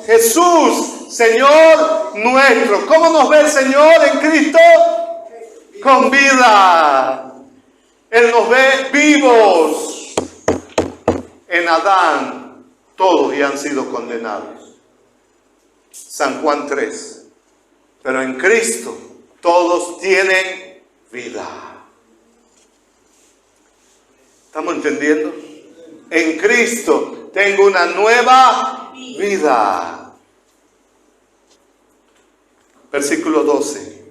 S1: Jesús, Señor nuestro. ¿Cómo nos ve el Señor en Cristo? Con vida. Él nos ve vivos. En Adán todos ya han sido condenados. San Juan 3. Pero en Cristo todos tienen vida. ¿Estamos entendiendo? En Cristo tengo una nueva vida. Versículo 12.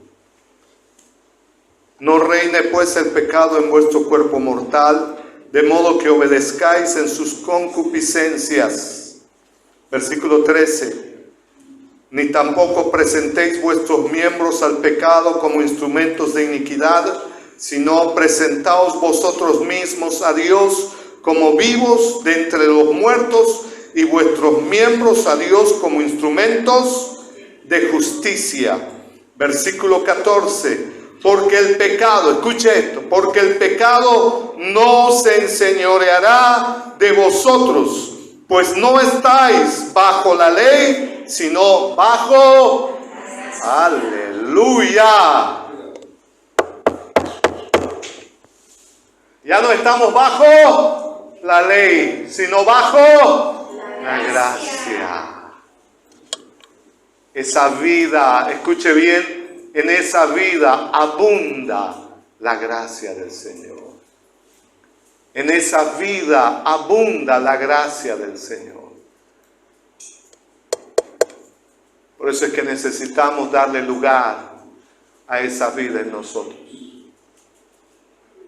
S1: No reine pues el pecado en vuestro cuerpo mortal, de modo que obedezcáis en sus concupiscencias. Versículo 13. Ni tampoco presentéis vuestros miembros al pecado como instrumentos de iniquidad, sino presentaos vosotros mismos a Dios como vivos de entre los muertos y vuestros miembros a Dios como instrumentos de justicia. Versículo 14. Porque el pecado, escuche esto, porque el pecado no se enseñoreará de vosotros, pues no estáis bajo la ley, sino bajo, aleluya. Ya no estamos bajo la ley, sino bajo la gracia. Esa vida, escuche bien, en esa vida abunda la gracia del Señor. En esa vida abunda la gracia del Señor. Por eso es que necesitamos darle lugar a esa vida en nosotros.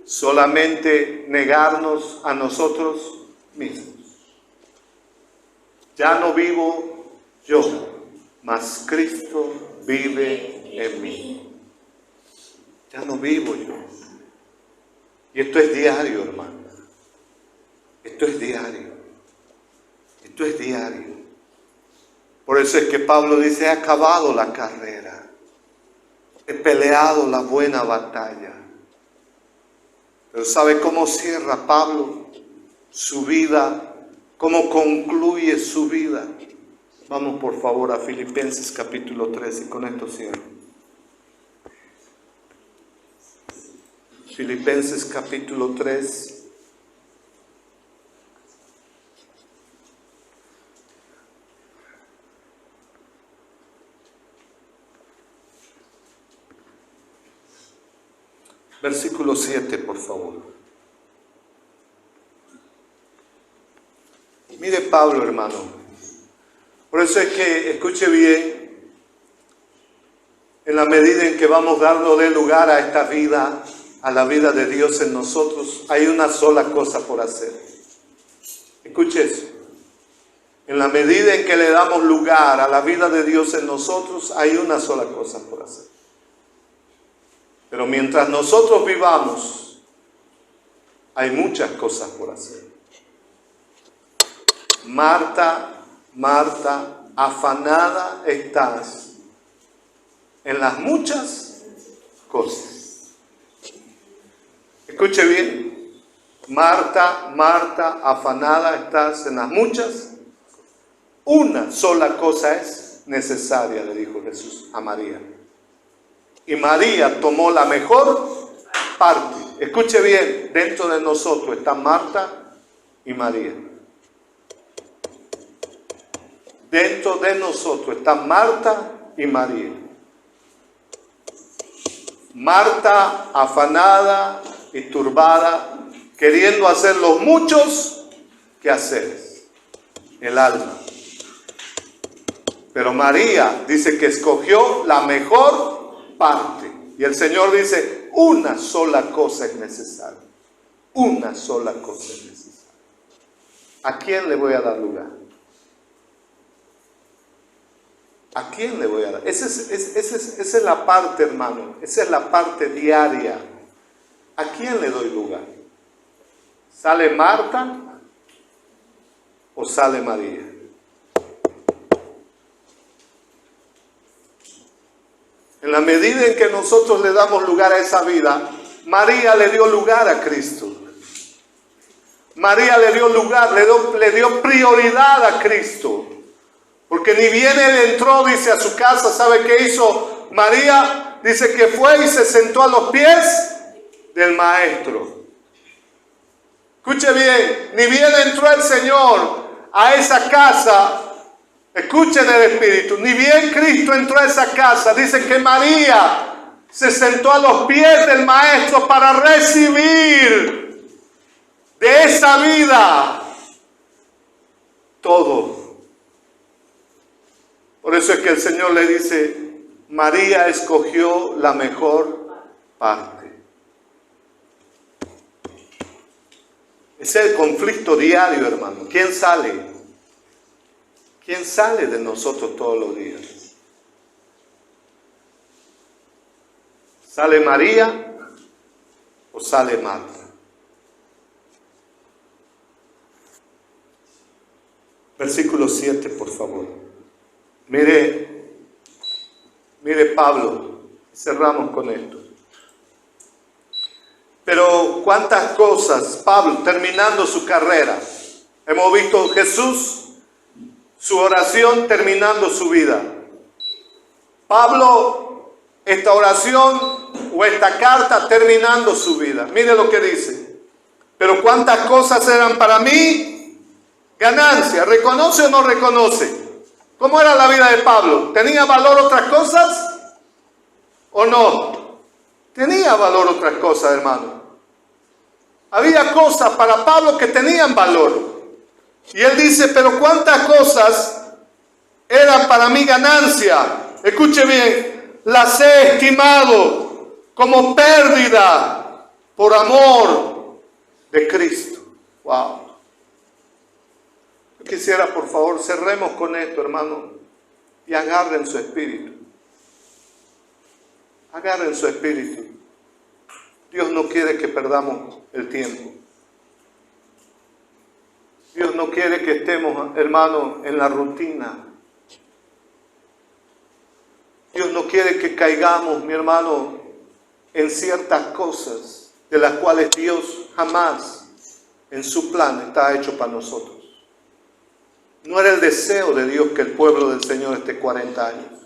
S1: Solamente negarnos a nosotros mismos. Ya no vivo yo, mas Cristo vive en mí. Ya no vivo yo. Y esto es diario, hermano. Esto es diario. Esto es diario. Por eso es que Pablo dice, he acabado la carrera. He peleado la buena batalla. Pero ¿sabe cómo cierra Pablo su vida? ¿Cómo concluye su vida? Vamos por favor a Filipenses capítulo 3 y con esto cierro. Filipenses capítulo 3. Versículo 7, por favor. Mire Pablo, hermano. Por eso es que, escuche bien, en la medida en que vamos dándole lugar a esta vida, a la vida de Dios en nosotros, hay una sola cosa por hacer. Escuche eso. En la medida en que le damos lugar a la vida de Dios en nosotros, hay una sola cosa por hacer. Pero mientras nosotros vivamos, hay muchas cosas por hacer. Marta, Marta, afanada estás en las muchas cosas. Escuche bien. Marta, Marta, afanada estás en las muchas. Una sola cosa es necesaria, le dijo Jesús a María. Y María tomó la mejor parte. Escuche bien, dentro de nosotros están Marta y María. Dentro de nosotros están Marta y María. Marta afanada y turbada, queriendo hacer los muchos quehaceres, el alma. Pero María dice que escogió la mejor parte. Y el Señor dice, una sola cosa es necesaria. Una sola cosa es necesaria. ¿A quién le voy a dar lugar? ¿A quién le voy a dar? Esa es la parte, hermano. Esa es la parte diaria. ¿A quién le doy lugar? ¿Sale Marta o sale María? En la medida en que nosotros le damos lugar a esa vida, María le dio lugar a Cristo. María le dio lugar, le dio prioridad a Cristo. Porque ni bien él entró, dice, a su casa, ¿sabe qué hizo María? Dice que fue y se sentó a los pies del Maestro. Escuche bien, ni bien entró el Señor a esa casa, escuchen el Espíritu, ni bien Cristo entró a esa casa, dice que María se sentó a los pies del Maestro para recibir de esa vida todo. Por eso es que el Señor le dice, María escogió la mejor parte. Es el conflicto diario, hermano. ¿Quién sale? ¿Quién sale de nosotros todos los días? ¿Sale María o sale Marta? Versículo 7, por favor. Mire Pablo, cerramos con esto. Pero cuántas cosas, Pablo, terminando su carrera. Hemos visto Jesús, su oración terminando su vida. Pablo, esta oración o esta carta terminando su vida. Mire lo que dice. Pero cuántas cosas eran para mí ganancia. ¿Reconoce o no reconoce? ¿Cómo era la vida de Pablo? ¿Tenía valor otras cosas o no? Tenía valor otras cosas, hermano. Había cosas para Pablo que tenían valor. Y él dice, pero cuántas cosas eran para mí ganancia. Escuche bien, las he estimado como pérdida por amor de Cristo. Wow. Quisiera, por favor, cerremos con esto, hermano, y agarren su espíritu. Agarren su espíritu. Dios no quiere que perdamos el tiempo. Dios no quiere que estemos, hermano, en la rutina. Dios no quiere que caigamos, mi hermano, en ciertas cosas de las cuales Dios jamás en su plan está hecho para nosotros. No era el deseo de Dios que el pueblo del Señor esté 40 años.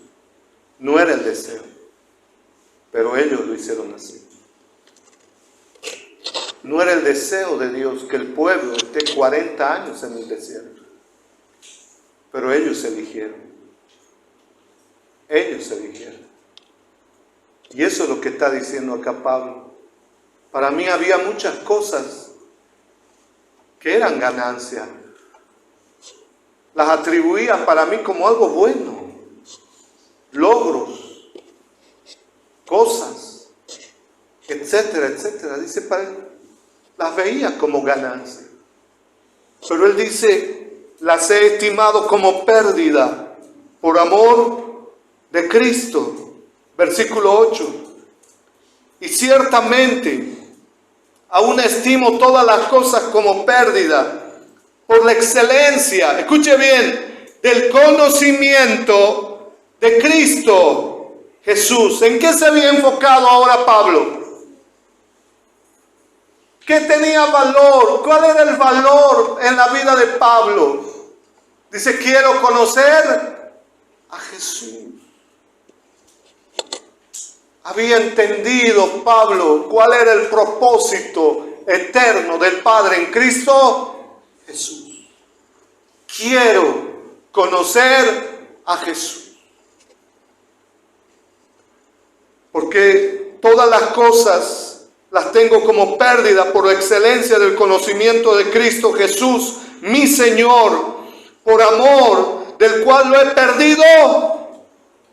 S1: No era el deseo. Pero ellos lo hicieron así. No era el deseo de Dios que el pueblo esté 40 años en el desierto. Pero ellos eligieron. Ellos eligieron. Y eso es lo que está diciendo acá Pablo. Para mí había muchas cosas que eran ganancias. Las atribuía para mí como algo bueno. Logros, cosas, etcétera, etcétera. Dice, las veía como ganancia. Pero él dice, las he estimado como pérdida por amor de Cristo. Versículo 8. Y ciertamente aún estimo todas las cosas como pérdida por la excelencia, escuche bien, del conocimiento de Cristo Jesús. ¿En qué se había enfocado ahora Pablo? ¿Qué tenía valor? ¿Cuál era el valor en la vida de Pablo? Dice, quiero conocer a Jesús. Había entendido Pablo cuál era el propósito eterno del Padre en Cristo Jesús. Quiero conocer a Jesús. Porque todas las cosas las tengo como pérdida por la excelencia del conocimiento de Cristo Jesús, mi Señor, por amor del cual lo he perdido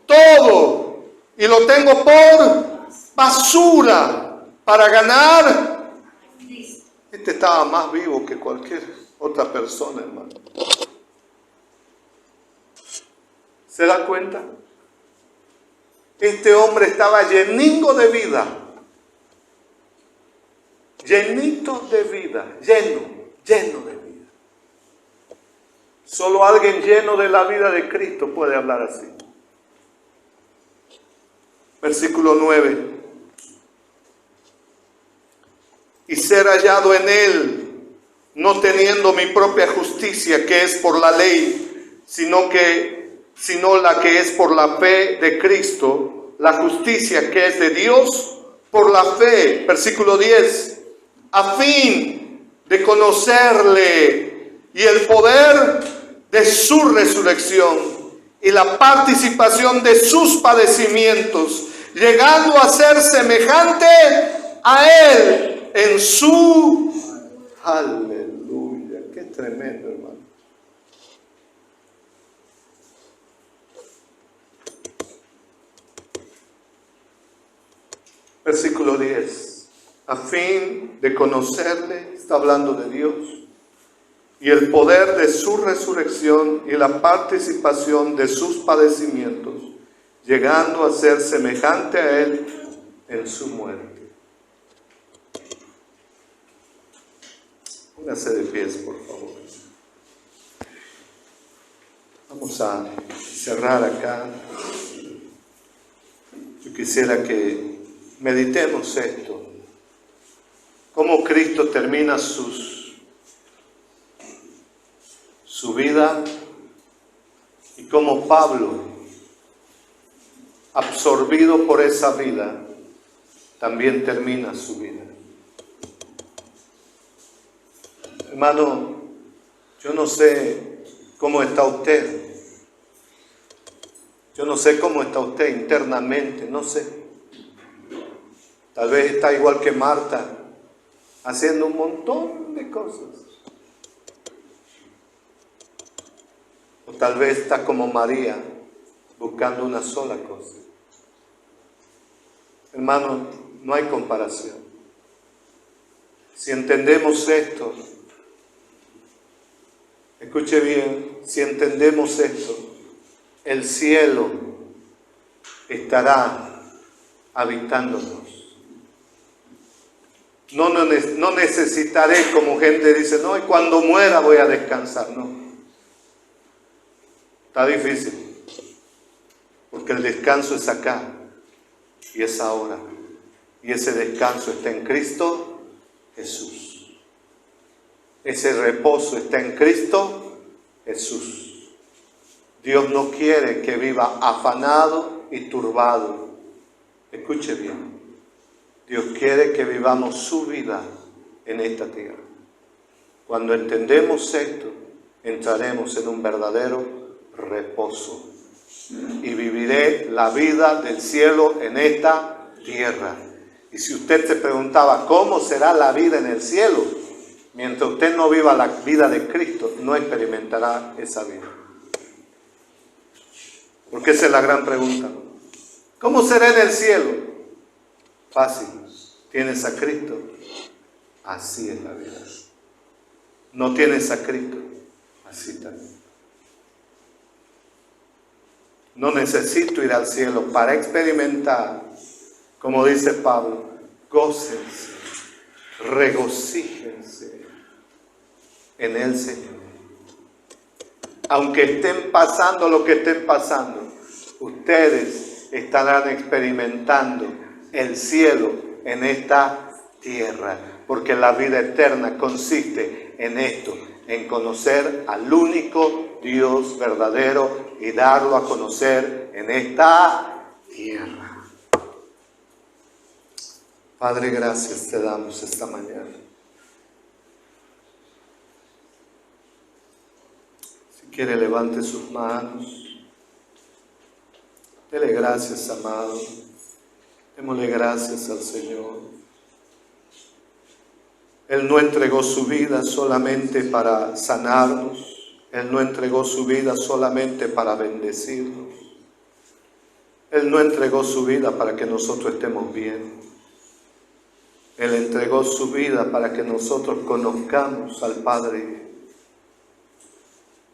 S1: todo y lo tengo por basura para ganar. Este estaba más vivo que cualquier otra persona, hermano. ¿Se da cuenta? Este hombre estaba llenito de vida. Llenito de vida. Lleno de vida. Solo alguien lleno de la vida de Cristo puede hablar así. Versículo 9. Y ser hallado en él, no teniendo mi propia justicia, que es por la ley, sino la que es por la fe de Cristo, la justicia que es de Dios por la fe. Versículo 10. A fin de conocerle y el poder de su resurrección y la participación de sus padecimientos, llegando a ser semejante a él en su... Aleluya, qué tremendo, hermano. Versículo 10. A fin de conocerle, está hablando de Dios, y el poder de su resurrección y la participación de sus padecimientos, llegando a ser semejante a él en su muerte. Póngase de pies, por favor. Vamos a cerrar acá. Yo quisiera que meditemos esto. Cómo Cristo termina su vida y cómo Pablo, absorbido por esa vida, también termina su vida. Hermano, yo no sé cómo está usted. Yo no sé cómo está usted internamente, no sé. Tal vez está igual que Marta, haciendo un montón de cosas. O tal vez está como María, buscando una sola cosa. Hermano, no hay comparación. Si entendemos esto, escuche bien, si entendemos esto, el cielo estará habitándonos. No necesitaré, como gente dice, no, y cuando muera voy a descansar. No. Está difícil. Porque el descanso es acá y es ahora. Y ese descanso está en Cristo Jesús. Ese reposo está en Cristo Jesús. Dios no quiere que viva afanado y turbado. Escuche bien. Dios quiere que vivamos su vida en esta tierra. Cuando entendemos esto, entraremos en un verdadero reposo. Y viviré la vida del cielo en esta tierra. Y si usted se preguntaba, ¿cómo será la vida en el cielo? Mientras usted no viva la vida de Cristo, no experimentará esa vida. Porque esa es la gran pregunta. ¿Cómo será en el cielo? Fácil. ¿Tienes a Cristo? Así es la vida. ¿No tienes a Cristo? Así también. No necesito ir al cielo para experimentar, como dice Pablo, gócense, regocíjense en el Señor. Aunque estén pasando lo que estén pasando, ustedes estarán experimentando el cielo en esta tierra, porque la vida eterna consiste en esto, en conocer al único Dios verdadero y darlo a conocer en esta tierra. Padre, gracias te damos esta mañana. Si quiere, levante sus manos. Dele gracias, amado. Démosle gracias al Señor. Él no entregó su vida solamente para sanarnos. Él no entregó su vida solamente para bendecirnos. Él no entregó su vida para que nosotros estemos bien. Él entregó su vida para que nosotros conozcamos al Padre.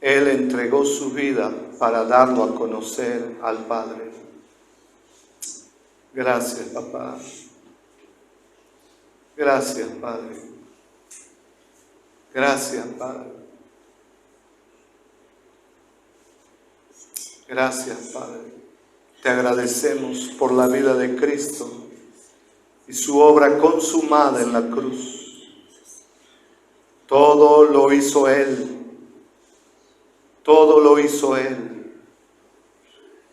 S1: Él entregó su vida para darlo a conocer al Padre. Gracias, papá. Gracias, Padre. Gracias, Padre. Gracias, Padre. Te agradecemos por la vida de Cristo y su obra consumada en la cruz. Todo lo hizo Él. Todo lo hizo Él.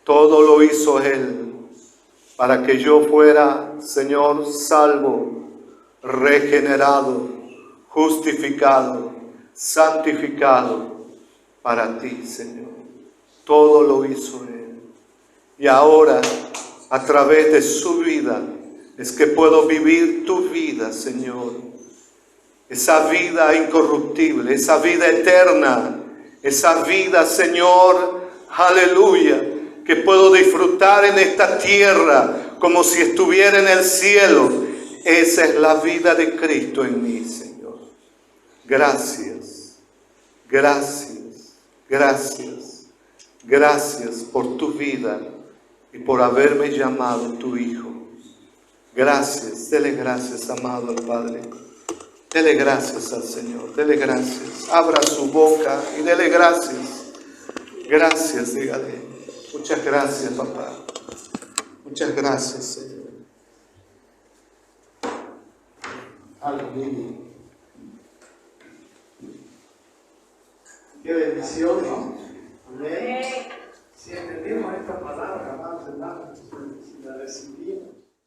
S1: Todo lo hizo Él para que yo fuera, Señor, salvo, regenerado, justificado, santificado para ti, Señor. Todo lo hizo Él. Y ahora, a través de su vida, es que puedo vivir tu vida, Señor. Esa vida incorruptible, esa vida eterna, esa vida, Señor, aleluya, que puedo disfrutar en esta tierra como si estuviera en el cielo. Esa es la vida de Cristo en mí, Señor. Gracias, gracias, gracias, gracias por tu vida y por haberme llamado tu Hijo. Gracias, dele gracias, amado al Padre. Dele gracias al Señor, dele gracias. Abra su boca y dele gracias. Gracias, dígale. Muchas gracias, papá. Muchas gracias, Señor. Aleluya. Qué bendición, ¿no? Amén. Si entendimos esta palabra, amados hermanos, si la recibimos.